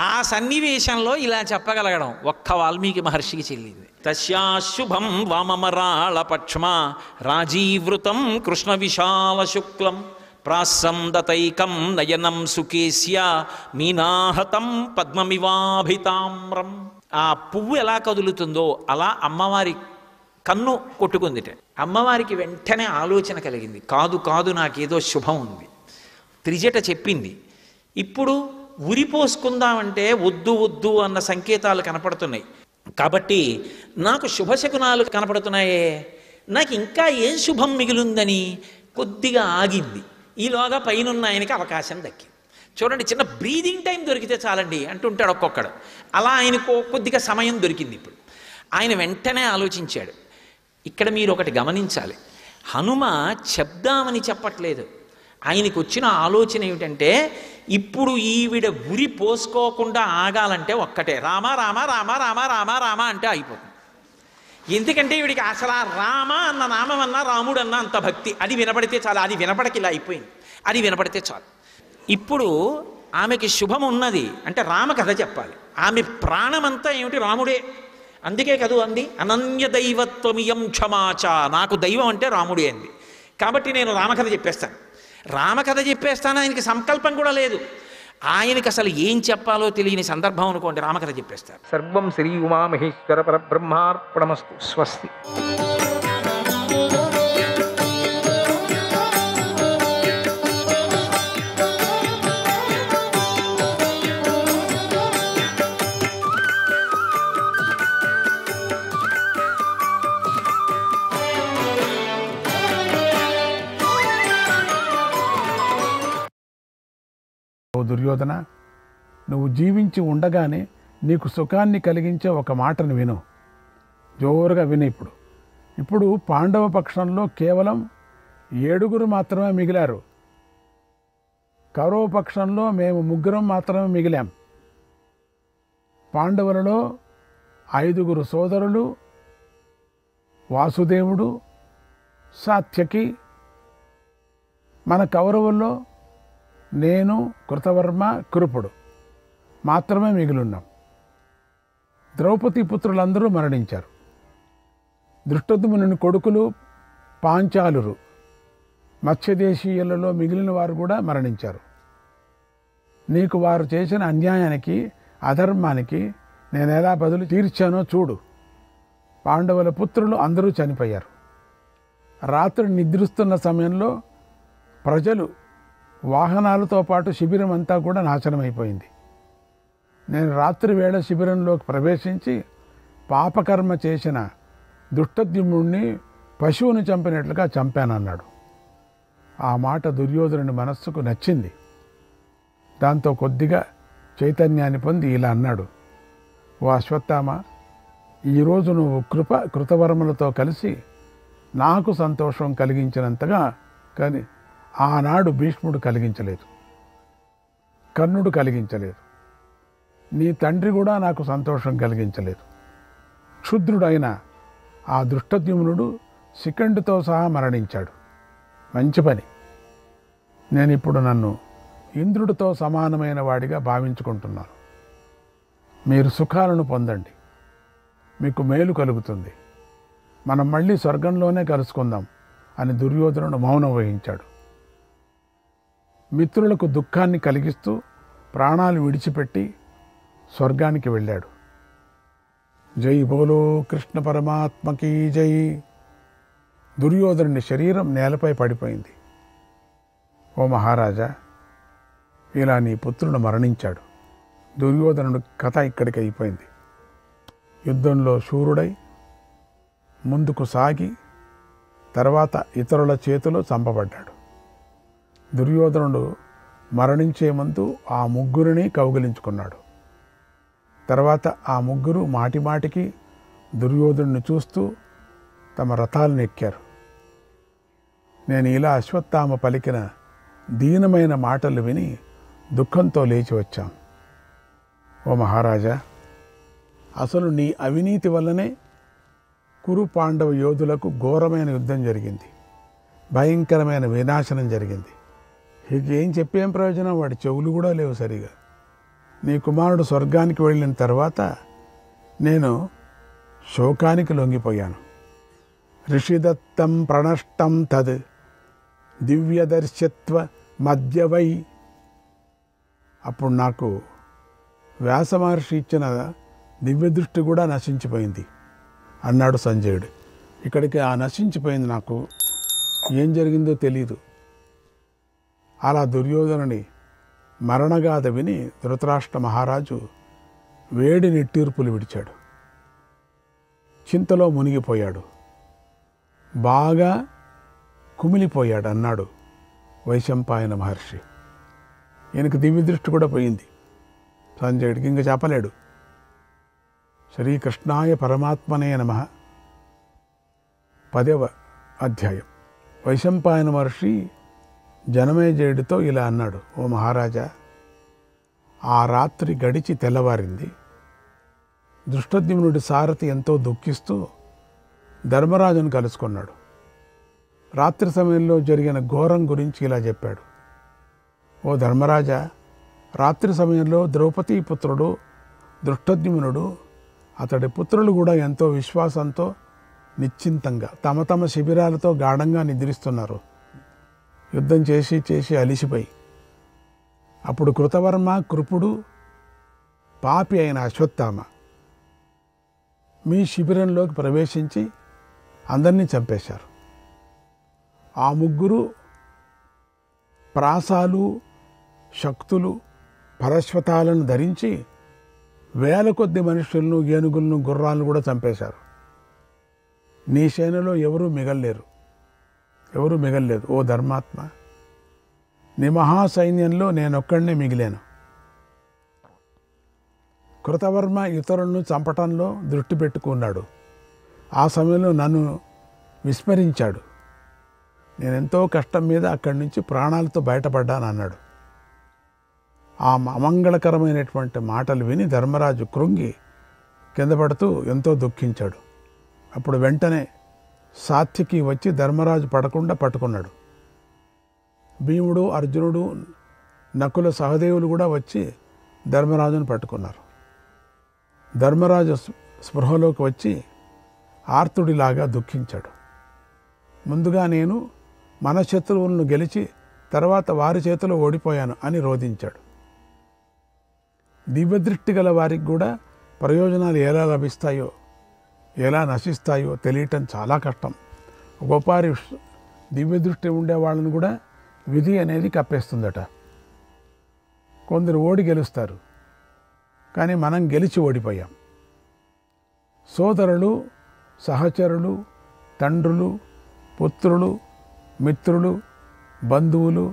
ఆ సన్నివేశంలో ఇలా చెప్పగలగడం ఒక్క వాల్మీకి మహర్షికి చెల్లింది. తస్యాశుభం వామమరాళపక్ష్మా రాజీవృతం కృష్ణ విశాల శుక్లం ప్రాసందతైకం నయనం సుకేస్య మీనాహతం పద్మమివాభితామ్రం. ఆ పువ్వు ఎలా కదులుతుందో అలా అమ్మవారి కన్ను కొట్టుకుందిట. అమ్మవారికి వెంటనే ఆలోచన కలిగింది, కాదు నాకేదో శుభం ఉంది. త్రిజట చెప్పింది, ఇప్పుడు ఉరిపోసుకుందామంటే వద్దు అన్న సంకేతాలు కనపడుతున్నాయి. కాబట్టి నాకు శుభశకునాలు కనపడుతున్నాయే, నాకు ఇంకా ఏం శుభం మిగిలిందని కొద్దిగా ఆగింది. ఈలోగా పైనున్న ఆయనకి అవకాశం దక్కింది. చూడండి, చిన్న బ్రీదింగ్ టైం దొరికితే చాలండి అంటుంటాడు ఒక్కొక్కడు. అలా ఆయనకు కొద్దిగా సమయం దొరికింది. ఇప్పుడు ఆయన వెంటనే ఆలోచించాడు. ఇక్కడ మీరు ఒకటి గమనించాలి, హనుమ చెప్దామని చెప్పట్లేదు. ఆయనకు వచ్చిన ఆలోచన ఏమిటంటే, ఇప్పుడు ఈవిడ ఉరి పోసుకోకుండా ఆగాలంటే ఒక్కటే, రామ రామ రామ రామ రామ రామ అంటే అయిపోతుంది. ఎందుకంటే వీడికి అసలు ఆ రామ అన్న నామం అన్నా రాముడు అన్న అంత భక్తి. అది వినపడితే చాలు. అది వినపడకి ఇలా అయిపోయింది. అది వినపడితే చాలు. ఇప్పుడు ఆమెకి శుభం ఉన్నది అంటే రామకథ చెప్పాలి. ఆమె ప్రాణమంతా ఏమిటి? రాముడే. అందుకే కదూ అంది, అనన్య దైవత్వమియం క్షమాచ, నాకు దైవం అంటే రాముడే అంది. కాబట్టి నేను రామకథ చెప్పేస్తాను. రామకథ చెప్పేస్తాను, ఆయనకి సంకల్పం కూడా లేదు. ఆయనకి అసలు ఏం చెప్పాలో తెలియని సందర్భం అనుకోండి, రామకథ చెప్పేస్తారు. సర్వం శ్రీ ఉమామహేశ్వర పరబ్రహ్మార్పణమస్తు. స్వస్తి. ఓ దుర్యోధన, నువ్వు జీవించి ఉండగానే నీకు సుఖాన్ని కలిగించే ఒక మాటను విను. జోరుగా విను. ఇప్పుడు పాండవ పక్షంలో కేవలం 7 మాత్రమే మిగిలారు. కౌరవ పక్షంలో మేము 3 మాత్రమే మిగిలాం. పాండవులలో 5 సోదరులు, వాసుదేవుడు, సాత్యకి. మన కౌరవుల్లో నేను, కృతవర్మ, కృపుడు మాత్రమే మిగిలిన్నాం. ద్రౌపది పుత్రులందరూ మరణించారు. దృష్టద్యుమ్నుని కొడుకులు పాంచాలురు, మత్స్యదేశీయులలో మిగిలిన వారు కూడా మరణించారు. నీకు వారు చేసిన అన్యాయానికి, అధర్మానికి నేను ఎలా బదులు తీర్చానో చూడు. పాండవుల పుత్రులు అందరూ చనిపోయారు. రాత్రి నిద్రిస్తున్న సమయంలో ప్రజలు వాహనాలతో పాటు శిబిరం అంతా కూడా నాశనమైపోయింది. నేను రాత్రి వేళ శిబిరంలోకి ప్రవేశించి పాపకర్మ చేసిన దుష్టద్యుమ్నుడిని పశువుని చంపినట్లుగా చంపానన్నాడు. ఆ మాట దుర్యోధనుని మనస్సుకు నచ్చింది. దాంతో కొద్దిగా చైతన్యాన్ని పొంది ఇలా అన్నాడు, ఓ అశ్వత్థామ, ఈరోజు నువ్వు కృతవర్మలతో కలిసి నాకు సంతోషం కలిగించినంతగా కానీ ఆనాడు భీష్ముడు కలిగించలేదు, కర్ణుడు కలిగించలేదు, నీ తండ్రి కూడా నాకు సంతోషం కలిగించలేదు. క్షుద్రుడైన ఆ దృష్టద్యుమ్నుడు శిఖండితో సహా మరణించాడు. మంచి పని. నేను ఇప్పుడు నన్ను ఇంద్రుడితో సమానమైన వాడిగా భావించుకుంటున్నాను. మీరు సుఖాలను పొందండి, మీకు మేలు కలుగుతుంది. మనం మళ్ళీ స్వర్గంలోనే కలుసుకుందాం అని దుర్యోధనుడు మౌనం వహించాడు. మిత్రులకు దుఃఖాన్ని కలిగిస్తూ ప్రాణాలు విడిచిపెట్టి స్వర్గానికి వెళ్ళాడు. జై బోలో కృష్ణ పరమాత్మకి జై. దుర్యోధనుని శరీరం నేలపై పడిపోయింది. ఓ మహారాజా, ఇలా నీ పుత్రుడు మరణించాడు. దుర్యోధనుడు కథ ఇక్కడికి అయిపోయింది. యుద్ధంలో శూరుడై ముందుకు సాగి తర్వాత ఇతరుల చేతిలో చంపబడ్డాడు. దుర్యోధనుడు మరణించే ముందు ఆ 3 కౌగిలించుకున్నాడు. తర్వాత ఆ 3 మాటిమాటికి దుర్యోధనుని చూస్తూ తమ రథాలను ఎక్కారు. నేను ఇలా అశ్వత్థామ పలికిన దీనమైన మాటలు విని దుఃఖంతో లేచి వచ్చాం. ఓ మహారాజా, అసలు నీ అవినీతి వల్లనే కురు పాండవ యోధులకు ఘోరమైన యుద్ధం జరిగింది, భయంకరమైన వినాశనం జరిగింది. ఏం చెప్పేం ప్రయోజనం? వాడి చెవులు కూడా లేవు సరిగా. నీ కుమారుడు స్వర్గానికి వెళ్ళిన తర్వాత నేను శోకానికి లొంగిపోయాను. ఋషిదత్తం ప్రణష్టం తద్ దివ్యదర్శత్వ మధ్యవై. అప్పుడు నాకు వ్యాస మహర్షి ఇచ్చిన దివ్యదృష్టి కూడా నశించిపోయింది అన్నాడు సంజయుడు. ఇక్కడికి ఆ నశించిపోయింది, నాకు ఏం జరిగిందో తెలీదు. అలా దుర్యోధనుని మరణగాథ విని ధృతరాష్ట్ర మహారాజు వేడి నిట్టూర్పులు విడిచాడు. చింతలో మునిగిపోయాడు, బాగా కుమిలిపోయాడు అన్నాడు వైశంపాయన మహర్షి. ఈయనకు దివ్యదృష్టి కూడా పోయింది. సంజయుడికి ఇంక చెప్పలేడు. శ్రీకృష్ణాయ పరమాత్మనే నమః. 10వ అధ్యాయం. వైశంపాయన మహర్షి జనమేజయుడితో ఇలా అన్నాడు, ఓ మహారాజా, ఆ రాత్రి గడిచి తెల్లవారింది. దృష్టద్యుమ్నుడి సారథి ఎంతో దుఃఖిస్తూ ధర్మరాజును కలుసుకున్నాడు. రాత్రి సమయంలో జరిగిన ఘోరం గురించి ఇలా చెప్పాడు, ఓ ధర్మరాజా, రాత్రి సమయంలో ద్రౌపదీ పుత్రుడు దృష్టద్యుమ్నుడు అతడి పుత్రులు కూడా ఎంతో విశ్వాసంతో నిశ్చింతంగా తమ తమ శిబిరాలతో గాఢంగా నిద్రిస్తున్నారు. యుద్ధం చేసి చేసి అలిసిపోయి అప్పుడు కృతవర్మ, కృపుడు, పాపి అయిన అశ్వత్థామ మీ శిబిరంలోకి ప్రవేశించి అందరినీ చంపేశారు. ఆ ముగ్గురు ప్రాసాలు, శక్తులు, పరశ్వతాలను ధరించి వేల కొద్ది మనుషులను, ఏనుగులను, గుర్రాలను కూడా చంపేశారు. నీ సేనలో ఎవరూ మిగల్లేదు. ఓ ధర్మాత్మ, నీ మహాసైన్యంలో నేనొక్కడినే మిగిలాను. కృతవర్మ ఇతరులను చంపటంలో దృష్టి పెట్టుకున్నాడు. ఆ సమయంలో నన్ను విస్మరించాడు. నేనెంతో కష్టం మీద అక్కడి నుంచి ప్రాణాలతో బయటపడ్డాను అన్నాడు. ఆ అమంగళకరమైనటువంటి మాటలు విని ధర్మరాజు కృంగి కింద పడుతూ ఎంతో దుఃఖించాడు. అప్పుడు వెంటనే సాత్యకి వచ్చి ధర్మరాజు పడకుండా పట్టుకున్నాడు. భీముడు, అర్జునుడు, నకుల, సహదేవులు కూడా వచ్చి ధర్మరాజును పట్టుకున్నారు. ధర్మరాజు స్పృహలోకి వచ్చి ఆర్తుడిలాగా దుఃఖించాడు. ముందుగా నేను మన శత్రువులను గెలిచి తర్వాత వారి చేతిలో ఓడిపోయాను అని రోధించాడు. దివ్యదృష్టి గల వారికి కూడా ప్రయోజనాలు ఎలా లభిస్తాయో, ఎలా నశిస్తాయో తెలియటం చాలా కష్టం. గొప్పారి దివ్యదృష్టి ఉండే వాళ్ళని కూడా విధి అనేది కప్పేస్తుందట. కొందరు ఓడి గెలుస్తారు, కానీ మనం గెలిచి ఓడిపోయాం. సోదరులు, సహచరులు, తండ్రులు, పుత్రులు, మిత్రులు, బంధువులు,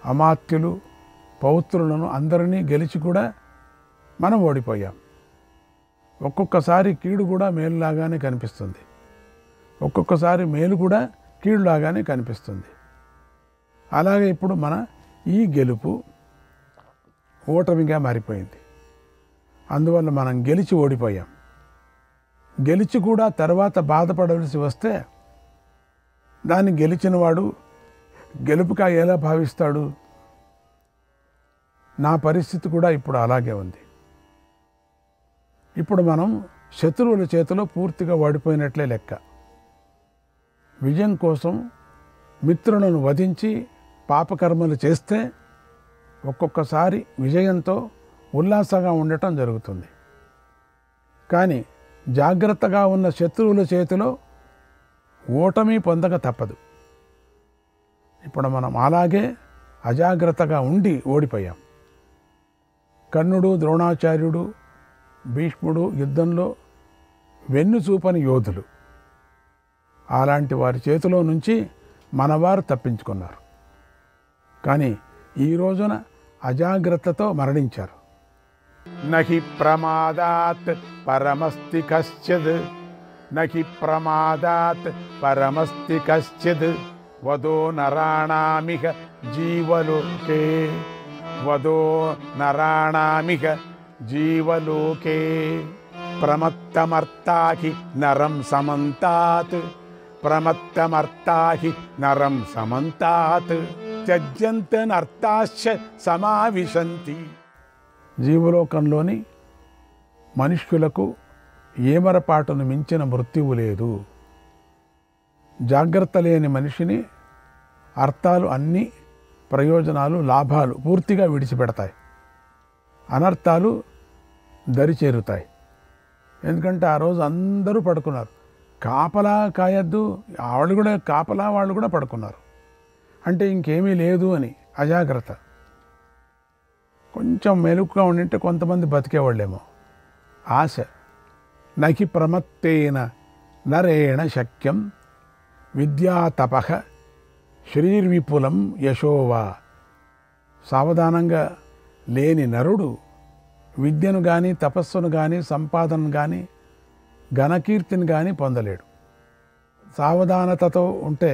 అమాత్యులు, పౌత్రులను అందరినీ గెలిచి కూడా మనం ఓడిపోయాం. ఒక్కొక్కసారి కీడు కూడా మేలులాగానే కనిపిస్తుంది, ఒక్కొక్కసారి మేలు కూడా కీడులాగానే కనిపిస్తుంది. అలాగే ఇప్పుడు మన ఈ గెలుపు ఓటమిగా మారిపోయింది. అందువల్ల మనం గెలిచి ఓడిపోయాం. గెలిచి కూడా తర్వాత బాధపడవలసి వస్తే దాన్ని గెలిచినవాడు గెలుపుగా ఎలా భావిస్తాడు? నా పరిస్థితి కూడా ఇప్పుడు అలాగే ఉంది. ఇప్పుడు మనం శత్రువుల చేతిలో పూర్తిగా ఓడిపోయినట్లే లెక్క. విజయం కోసం మిత్రులను వధించి పాపకర్మలు చేస్తే ఒక్కొక్కసారి విజయంతో ఉల్లాసంగా ఉండటం జరుగుతుంది. కానీ జాగ్రత్తగా ఉన్న శత్రువుల చేతిలో ఓటమి పొందక తప్పదు. ఇప్పుడు మనం అలాగే అజాగ్రత్తగా ఉండి ఓడిపోయాం. కర్ణుడు, ద్రోణాచార్యుడు, భీష్ముడు యుద్ధంలో వెన్నుచూపని యోధులు. అలాంటి వారి చేతిలో నుంచి మనవారు తప్పించుకున్నారు. కానీ ఈ రోజున అజాగ్రత్తతో మరణించారు. నహి ప్రమాదాత్ పరమస్తి కశ్చిద్, నహి ప్రమాదాత్ పరమస్తి కశ్చిద్, వదో నరాణామిహ జీవలోకే, వదో నరాణామిహ జీవలోకే, ప్రమత్తమర్తాహి నరం సమంతాత్, ప్రమత్తమర్తాహి నరం సమంతాత్, త్యజ్యంతనర్తాశ్చ సమావిశంతి. జీవలోకంలోని మనుష్యులకు ఏమరపాటును మించిన మృత్యువు లేదు. జాగ్రత్త లేని మనిషిని అర్థాలు అన్ని ప్రయోజనాలు, లాభాలు పూర్తిగా విడిచిపెడతాయి. అనర్థాలు దరిచేరుతాయి. ఎందుకంటే ఆ రోజు అందరూ పడుకున్నారు. కాపలా కాయద్దు, వాళ్ళు కూడా కాపలా వాళ్ళు కూడా పడుకున్నారు. అంటే ఇంకేమీ లేదు అని అజాగ్రత్త. కొంచెం మెలుగుగా ఉండింటే కొంతమంది బతికేవాళ్ళేమో. ఆశ. నహి ప్రమత్తేన నరేణ శక్యం విద్యాతపః శ్రీర్విపులం యశోవా. సావధానంగా లేని నరుడు విద్యను కానీ, తపస్సును కానీ, సంపాదనను కానీ, ఘనకీర్తిని కానీ పొందలేడు. సావధానతతో ఉంటే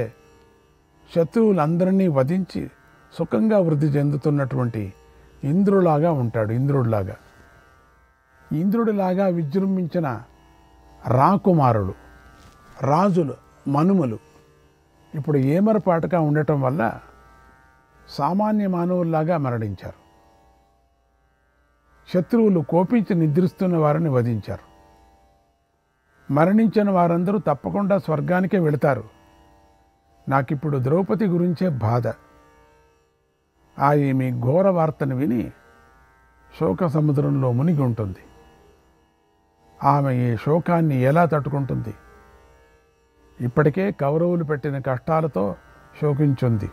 శత్రువులందరినీ వధించి సుఖంగా వృద్ధి చెందుతున్నటువంటి ఇంద్రులాగా ఉంటాడు. ఇంద్రుడిలాగా, ఇంద్రుడిలాగా విజృంభించిన రాకుమారులు, రాజులు, మనుమలు ఇప్పుడు ఏమరపాటుగా ఉండటం వల్ల సామాన్య మానవుల్లాగా మరణించారు. శత్రువులు కోపించి నిద్రిస్తున్న వారిని వధించారు. మరణించిన వారందరూ తప్పకుండా స్వర్గానికే వెళతారు. నాకిప్పుడు ద్రౌపది గురించే బాధ. ఈమె ఘోర వార్తను విని శోక సముద్రంలో మునిగి ఉంటుంది. ఆమె ఈ శోకాన్ని ఎలా తట్టుకుంటుంది? ఇప్పటికే కౌరవులు పెట్టిన కష్టాలతో శోకించుంది.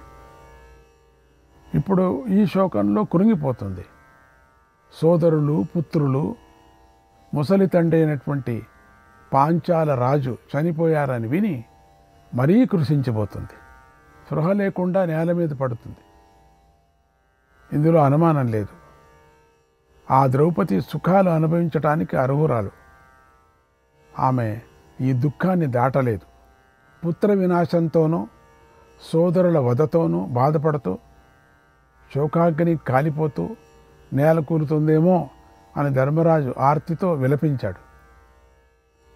ఇప్పుడు ఈ శోకంలో కురింగిపోతుంది. సోదరులు, పుత్రులు, ముసలి తండ్రి అయినటువంటి పాంచాల రాజు చనిపోయారని విని మరీ కృషించిపోతుంది. స్పృహ లేకుండా నేల మీద పడుతుంది. ఇందులో అనుమానం లేదు. ఆ ద్రౌపది సుఖాలు అనుభవించటానికి అర్హురాలు. ఆమె ఈ దుఃఖాన్ని దాటలేదు. పుత్ర వినాశంతోనూ సోదరుల వధతోనూ బాధపడుతూ శోకాగ్ని కాలిపోతూ నేల కూలుతుందేమో అని ధర్మరాజు ఆర్తితో విలపించాడు.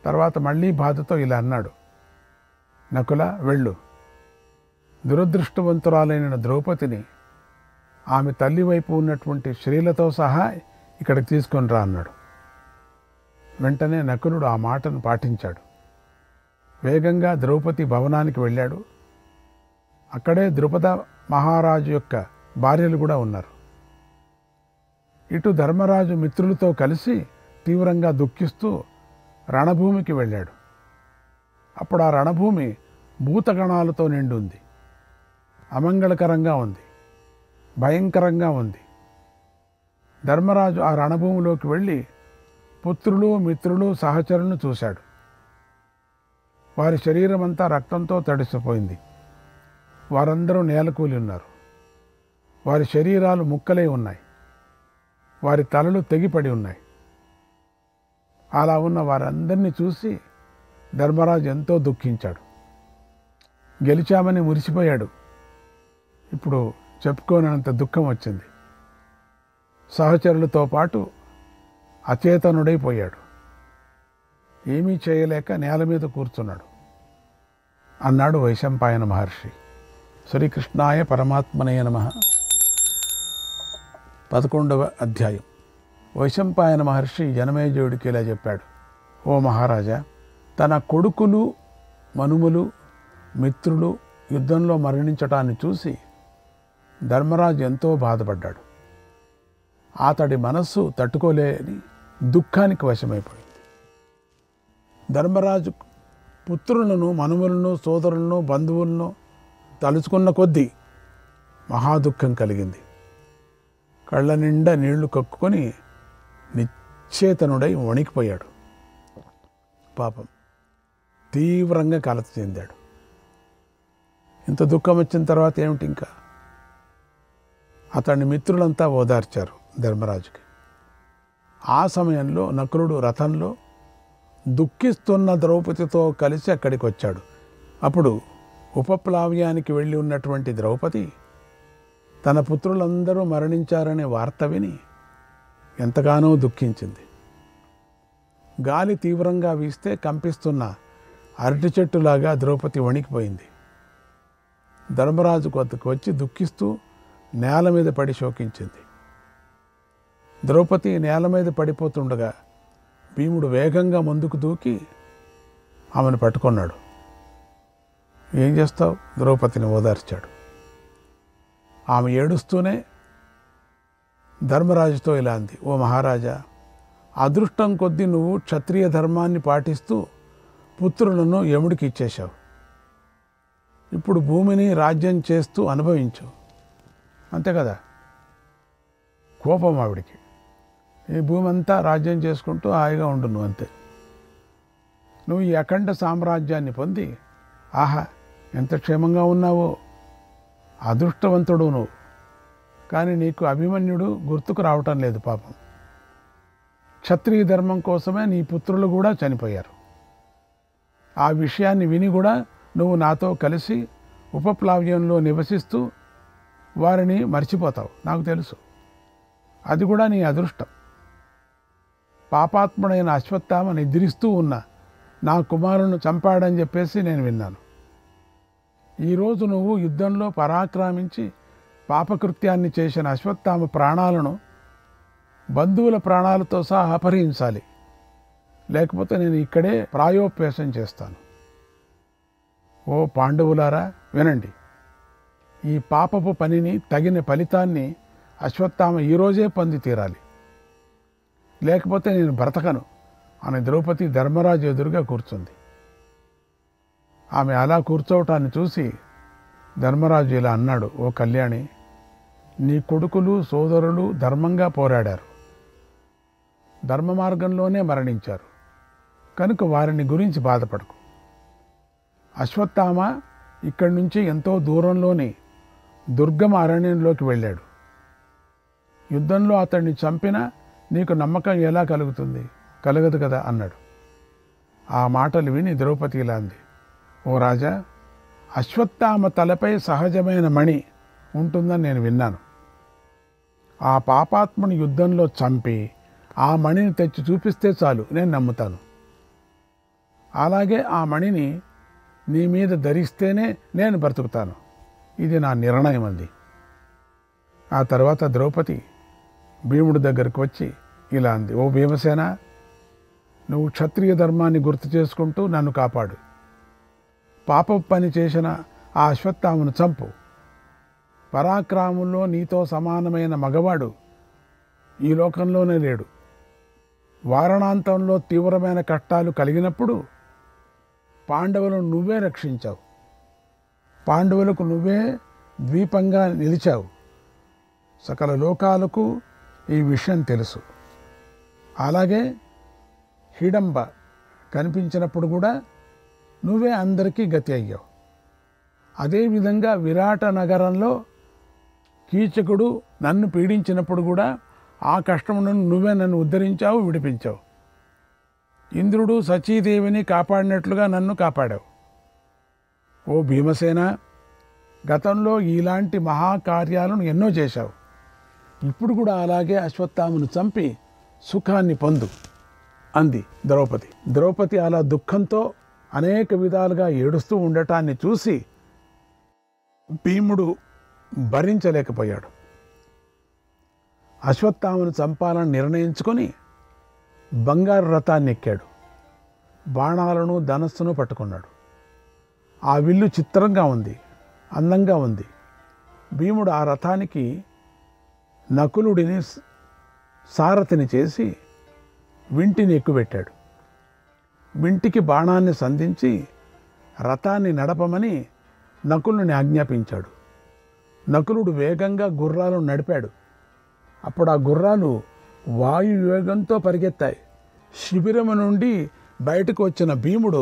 తర్వాత మళ్ళీ బాధతో ఇలా అన్నాడు, నకుల వెళ్ళు, దురదృష్టవంతురాలైన ద్రౌపదిని ఆమె తల్లి వైపు ఉన్నటువంటి స్త్రీలతో సహా ఇక్కడికి తీసుకొని రా అన్నాడు. వెంటనే నకులుడు ఆ మాటను పాటించాడు. వేగంగా ద్రౌపది భవనానికి వెళ్ళాడు. అక్కడే ద్రుపద మహారాజు యొక్క భార్యలు కూడా ఉన్నారు. ఇటు ధర్మరాజు మిత్రులతో కలిసి తీవ్రంగా దుఃఖిస్తూ రణభూమికి వెళ్ళాడు. అప్పుడు ఆ రణభూమి భూతగణాలతో నిండి ఉంది. అమంగళకరంగా ఉంది, భయంకరంగా ఉంది. ధర్మరాజు ఆ రణభూమిలోకి వెళ్ళి పుత్రులు, మిత్రులు, సహచరులను చూశాడు. వారి శరీరం అంతా రక్తంతో తడిసిపోయింది. వారందరూ నేలకూలి ఉన్నారు. వారి శరీరాలు ముక్కలై ఉన్నాయి. వారి తలలు తెగిపడి ఉన్నాయి. అలా ఉన్న వారందరినీ చూసి ధర్మరాజు ఎంతో దుఃఖించాడు. గెలిచామని మురిసిపోయాడు. ఇప్పుడు చెప్పుకోనంత దుఃఖం వచ్చింది. సహచరులతో పాటు అచేతనుడైపోయాడు. ఏమీ చేయలేక నేల మీద కూర్చున్నాడు. అన్నాడు వైశంపాయన మహర్షి. శ్రీకృష్ణాయ పరమాత్మనయ నమః. 11వ అధ్యాయం. వైశంపాయన మహర్షి జనమేజయుడికి ఇలా చెప్పాడు, ఓ మహారాజా, తన కొడుకులు, మనుమలు, మిత్రులు యుద్ధంలో మరణించటాన్ని చూసి ధర్మరాజు ఎంతో బాధపడ్డాడు. అతడి మనస్సు తట్టుకోలేని దుఃఖానికి వశమైపోయింది. ధర్మరాజు పుత్రులను, మనుమలను, సోదరులను, బంధువులను తలుచుకున్న కొద్దీ మహాదుఖం కలిగింది. కళ్ళ నిండా నీళ్లు కక్కుకొని నిశ్చేతనుడై వణికిపోయాడు. పాపం తీవ్రంగా కలత చెందాడు. ఇంత దుఃఖం వచ్చిన తర్వాత ఏమిటి ఇంకా? అతని మిత్రులంతా ఓదార్చారు ధర్మరాజుకి. ఆ సమయంలో నకులుడు రథంలో దుఃఖిస్తున్న ద్రౌపదితో కలిసి అక్కడికి వచ్చాడు. అప్పుడు ఉపప్లావ్యానికి వెళ్ళి ఉన్నటువంటి ద్రౌపది తన పుత్రులందరూ మరణించారనే వార్త విని ఎంతగానో దుఃఖించింది. గాలి తీవ్రంగా వీస్తే కంపిస్తున్న అరటి చెట్టులాగా ద్రౌపది వణికిపోయింది. ధర్మరాజు కొద్దకు వచ్చి దుఃఖిస్తూ నేల మీద పడి శోకించింది. ద్రౌపది నేల మీద పడిపోతుండగా భీముడు వేగంగా ముందుకు దూకి ఆమెను పట్టుకున్నాడు. ఏం చేస్తావు? ద్రౌపదిని ఓదార్చాడు. ఆమె ఏడుస్తూనే ధర్మరాజుతో ఇలా అంది, ఓ మహారాజా, అదృష్టం కొద్దీ నువ్వు క్షత్రియ ధర్మాన్ని పాటిస్తూ పుత్రులను యముడికి ఇచ్చేశావు. ఇప్పుడు భూమిని రాజ్యం చేస్తూ అనుభవించు. అంతే కదా. కోపం ఆవిడికి. ఈ భూమి అంతా రాజ్యం చేసుకుంటూ హాయిగా ఉండు నువ్వు, అంతే. నువ్వు ఈ అఖండ సామ్రాజ్యాన్ని పొంది ఆహా ఎంత క్షేమంగా ఉన్నావో, అదృష్టవంతుడు నువ్వు. కానీ నీకు అభిమన్యుడు గుర్తుకు రావటం లేదు పాపం. క్షత్రియ ధర్మం కోసమే నీ పుత్రులు కూడా చనిపోయారు. ఆ విషయాన్ని విని కూడా నువ్వు నాతో కలిసి ఉపప్లావ్యంలో నివసిస్తూ వారిని మర్చిపోతావు, నాకు తెలుసు. అది కూడా నీ అదృష్టం. పాపాత్ముడైన అశ్వత్థామ నిద్రిస్తూ ఉన్న నా కుమారులను చంపాడని చెప్పేసి నేను విన్నాను. ఈరోజు నువ్వు యుద్ధంలో పరాక్రమించి పాపకృత్యాన్ని చేసిన అశ్వత్థామ ప్రాణాలను బంధువుల ప్రాణాలతో సహా అపహరించాలి. లేకపోతే నేను ఇక్కడే ప్రాయోపవేశం చేస్తాను. ఓ పాండవులారా వినండి. ఈ పాపపు పనిని తగిన ఫలితాన్ని అశ్వత్థామ ఈరోజే పొంది తీరాలి, లేకపోతే నేను బ్రతకను అని ద్రౌపది ధర్మరాజు ఎదురుగా కూర్చుంది. ఆమె అలా కూర్చోవటాన్ని చూసి ధర్మరాజు ఇలా అన్నాడు, ఓ కళ్యాణి, నీ కొడుకులు సోదరులు ధర్మంగా పోరాడారు, ధర్మ మార్గంలోనే మరణించారు, కనుక వారిని గురించి బాధపడకు. అశ్వత్థామ ఇక్కడి నుంచి ఎంతో దూరంలోని దుర్గమ అరణ్యంలోకి వెళ్ళాడు. యుద్ధంలో అతన్ని చంపినా నీకు నమ్మకం ఎలా కలుగుతుంది? కలగదు కదా అన్నాడు. ఆ మాటలు విని ద్రౌపది ఇలా అంది, ఓ రాజా, అశ్వత్థామ తలపై సహజమైన మణి ఉంటుందని నేను విన్నాను. ఆ పాపాత్మని యుద్ధంలో చంపి ఆ మణిని తెచ్చి చూపిస్తే చాలు, నేను నమ్ముతాను. అలాగే ఆ మణిని నీ మీద ధరిస్తేనే నేను బ్రతుకుతాను. ఇది నా నిర్ణయం అంది. ఆ తర్వాత ద్రౌపది భీముడి దగ్గరకు వచ్చి ఇలా అంది, ఓ భీమసేన, నువ్వు క్షత్రియ ధర్మాన్ని గుర్తు చేసుకుంటూ నన్ను కాపాడు. పాపపు పని చేసిన ఆ అశ్వత్థామను చంపు. పరాక్రమంలో నీతో సమానమైన మగవాడు ఈ లోకంలోనే లేడు. వారణాంతంలో తీవ్రమైన కష్టాలు కలిగినప్పుడు పాండవులను నువ్వే రక్షించావు. పాండవులకు నువ్వే ద్వీపంగా నిలిచావు. సకల లోకాలకు ఈ విషయం తెలుసు. అలాగే హిడంబ కనిపించినప్పుడు కూడా నువ్వే అందరికీ గతి అయ్యావు. అదేవిధంగా విరాట నగరంలో కీచకుడు నన్ను పీడించినప్పుడు కూడా ఆ కష్టమును నువ్వే నన్ను ఉద్ధరించావు, విడిపించావు. ఇంద్రుడు సచీదేవిని కాపాడినట్లుగా నన్ను కాపాడావు. ఓ భీమసేన, గతంలో ఇలాంటి మహాకార్యాలను ఎన్నో చేశావు. ఇప్పుడు కూడా అలాగే అశ్వత్థామను చంపి సుఖాన్ని పొందు అంది ద్రౌపది. ద్రౌపది అలా దుఃఖంతో అనేక విధాలుగా ఏడుస్తూ ఉండటాన్ని చూసి భీముడు భరించలేకపోయాడు. అశ్వత్థామను చంపాలని నిర్ణయించుకొని బంగారు రథాన్ని ఎక్కాడు. బాణాలను ధనస్సును పట్టుకున్నాడు. ఆ విల్లు చిత్రంగా ఉంది, అందంగా ఉంది. భీముడు ఆ రథానికి నకులుడిని సారథిని చేసి వింటిని ఎక్కుపెట్టాడు. వింటికి బాణాన్ని సంధించి రథాన్ని నడపమని నకులుని ఆజ్ఞాపించాడు. నకులుడు వేగంగా గుర్రాలను నడిపాడు. అప్పుడు ఆ గుర్రాలు వాయు వేగంతో పరిగెత్తాయి. శిబిరము నుండి బయటకు వచ్చిన భీముడు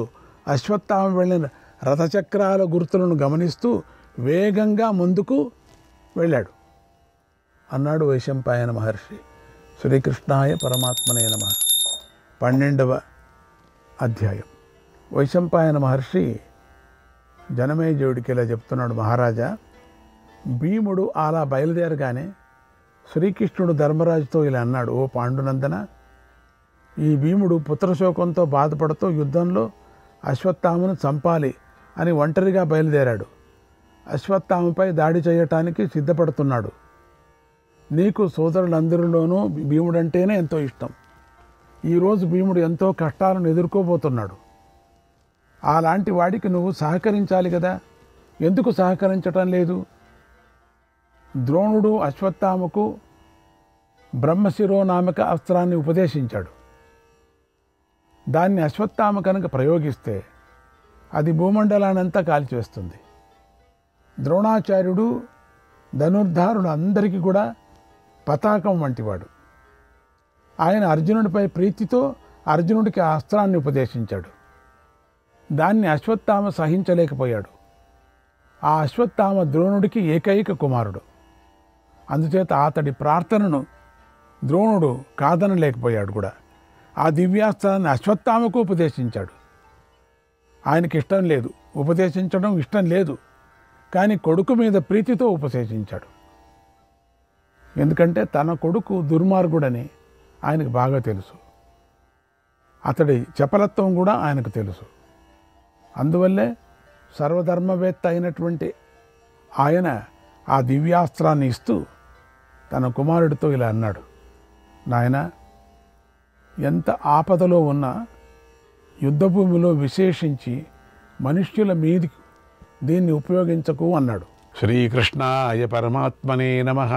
అశ్వత్థామ వెళ్ళిన రథచక్రాల గుర్తులను గమనిస్తూ వేగంగా ముందుకు వెళ్ళాడు. అన్నాడు వైశంపాయన మహర్షి. శ్రీకృష్ణాయ పరమాత్మనే నమః. 12వ అధ్యాయం. వైశంపాయన మహర్షి జనమేజయుడికి ఇలా చెప్తున్నాడు, మహారాజా, భీముడు అలా బయలుదేరగానే శ్రీకృష్ణుడు ధర్మరాజుతో ఇలా అన్నాడు, ఓ పాండునందన, ఈ భీముడు పుత్రశోకంతో బాధపడుతూ యుద్ధంలో అశ్వత్థామను చంపాలి అని ఒంటరిగా బయలుదేరాడు. అశ్వత్థామపై దాడి చేయటానికి సిద్ధపడుతున్నాడు. నీకు సోదరులందరిలోనూ భీముడంటేనే ఎంతో ఇష్టం. ఈరోజు భీముడు ఎంతో కష్టాలను ఎదుర్కోబోతున్నాడు. అలాంటి వాడికి నువ్వు సహకరించాలి కదా, ఎందుకు సహకరించటం లేదు? ద్రోణుడు అశ్వత్థామకు బ్రహ్మశిరోనామక అస్త్రాన్ని ఉపదేశించాడు. దాన్ని అశ్వత్థామ కనుక ప్రయోగిస్తే అది భూమండలానంతా కాల్చివేస్తుంది. ద్రోణాచార్యుడు ధనుర్ధారుడు అందరికీ కూడా పతాకం వంటివాడు. ఆయన అర్జునుడిపై ప్రీతితో అర్జునుడికి ఆ అస్త్రాన్ని ఉపదేశించాడు. దాన్ని అశ్వత్థామ సహించలేకపోయాడు. ఆ అశ్వత్థామ ద్రోణుడికి ఏకైక కుమారుడు. అందుచేత అతడి ప్రార్థనను ద్రోణుడు కాదనలేకపోయాడు కూడా. ఆ దివ్యాస్త్రాన్ని అశ్వత్థామకు ఉపదేశించాడు. ఆయనకి ఇష్టం లేదు, ఉపదేశించడం ఇష్టం లేదు, కానీ కొడుకు మీద ప్రీతితో ఉపదేశించాడు. ఎందుకంటే తన కొడుకు దుర్మార్గుడని ఆయనకు బాగా తెలుసు. అతడి చపలత్వం కూడా ఆయనకు తెలుసు. అందువల్లే సర్వధర్మవేత్త అయినటువంటి ఆయన ఆ దివ్యాస్త్రాన్ని ఇస్తూ తన కుమారుడితో ఇలా అన్నాడు, నాయనా, ఎంత ఆపదలో ఉన్నా యుద్ధభూమిలో విశేషించి మనుష్యుల మీదికి దీన్ని ఉపయోగించకు అన్నాడు. శ్రీకృష్ణాయ పరమాత్మనే నమః.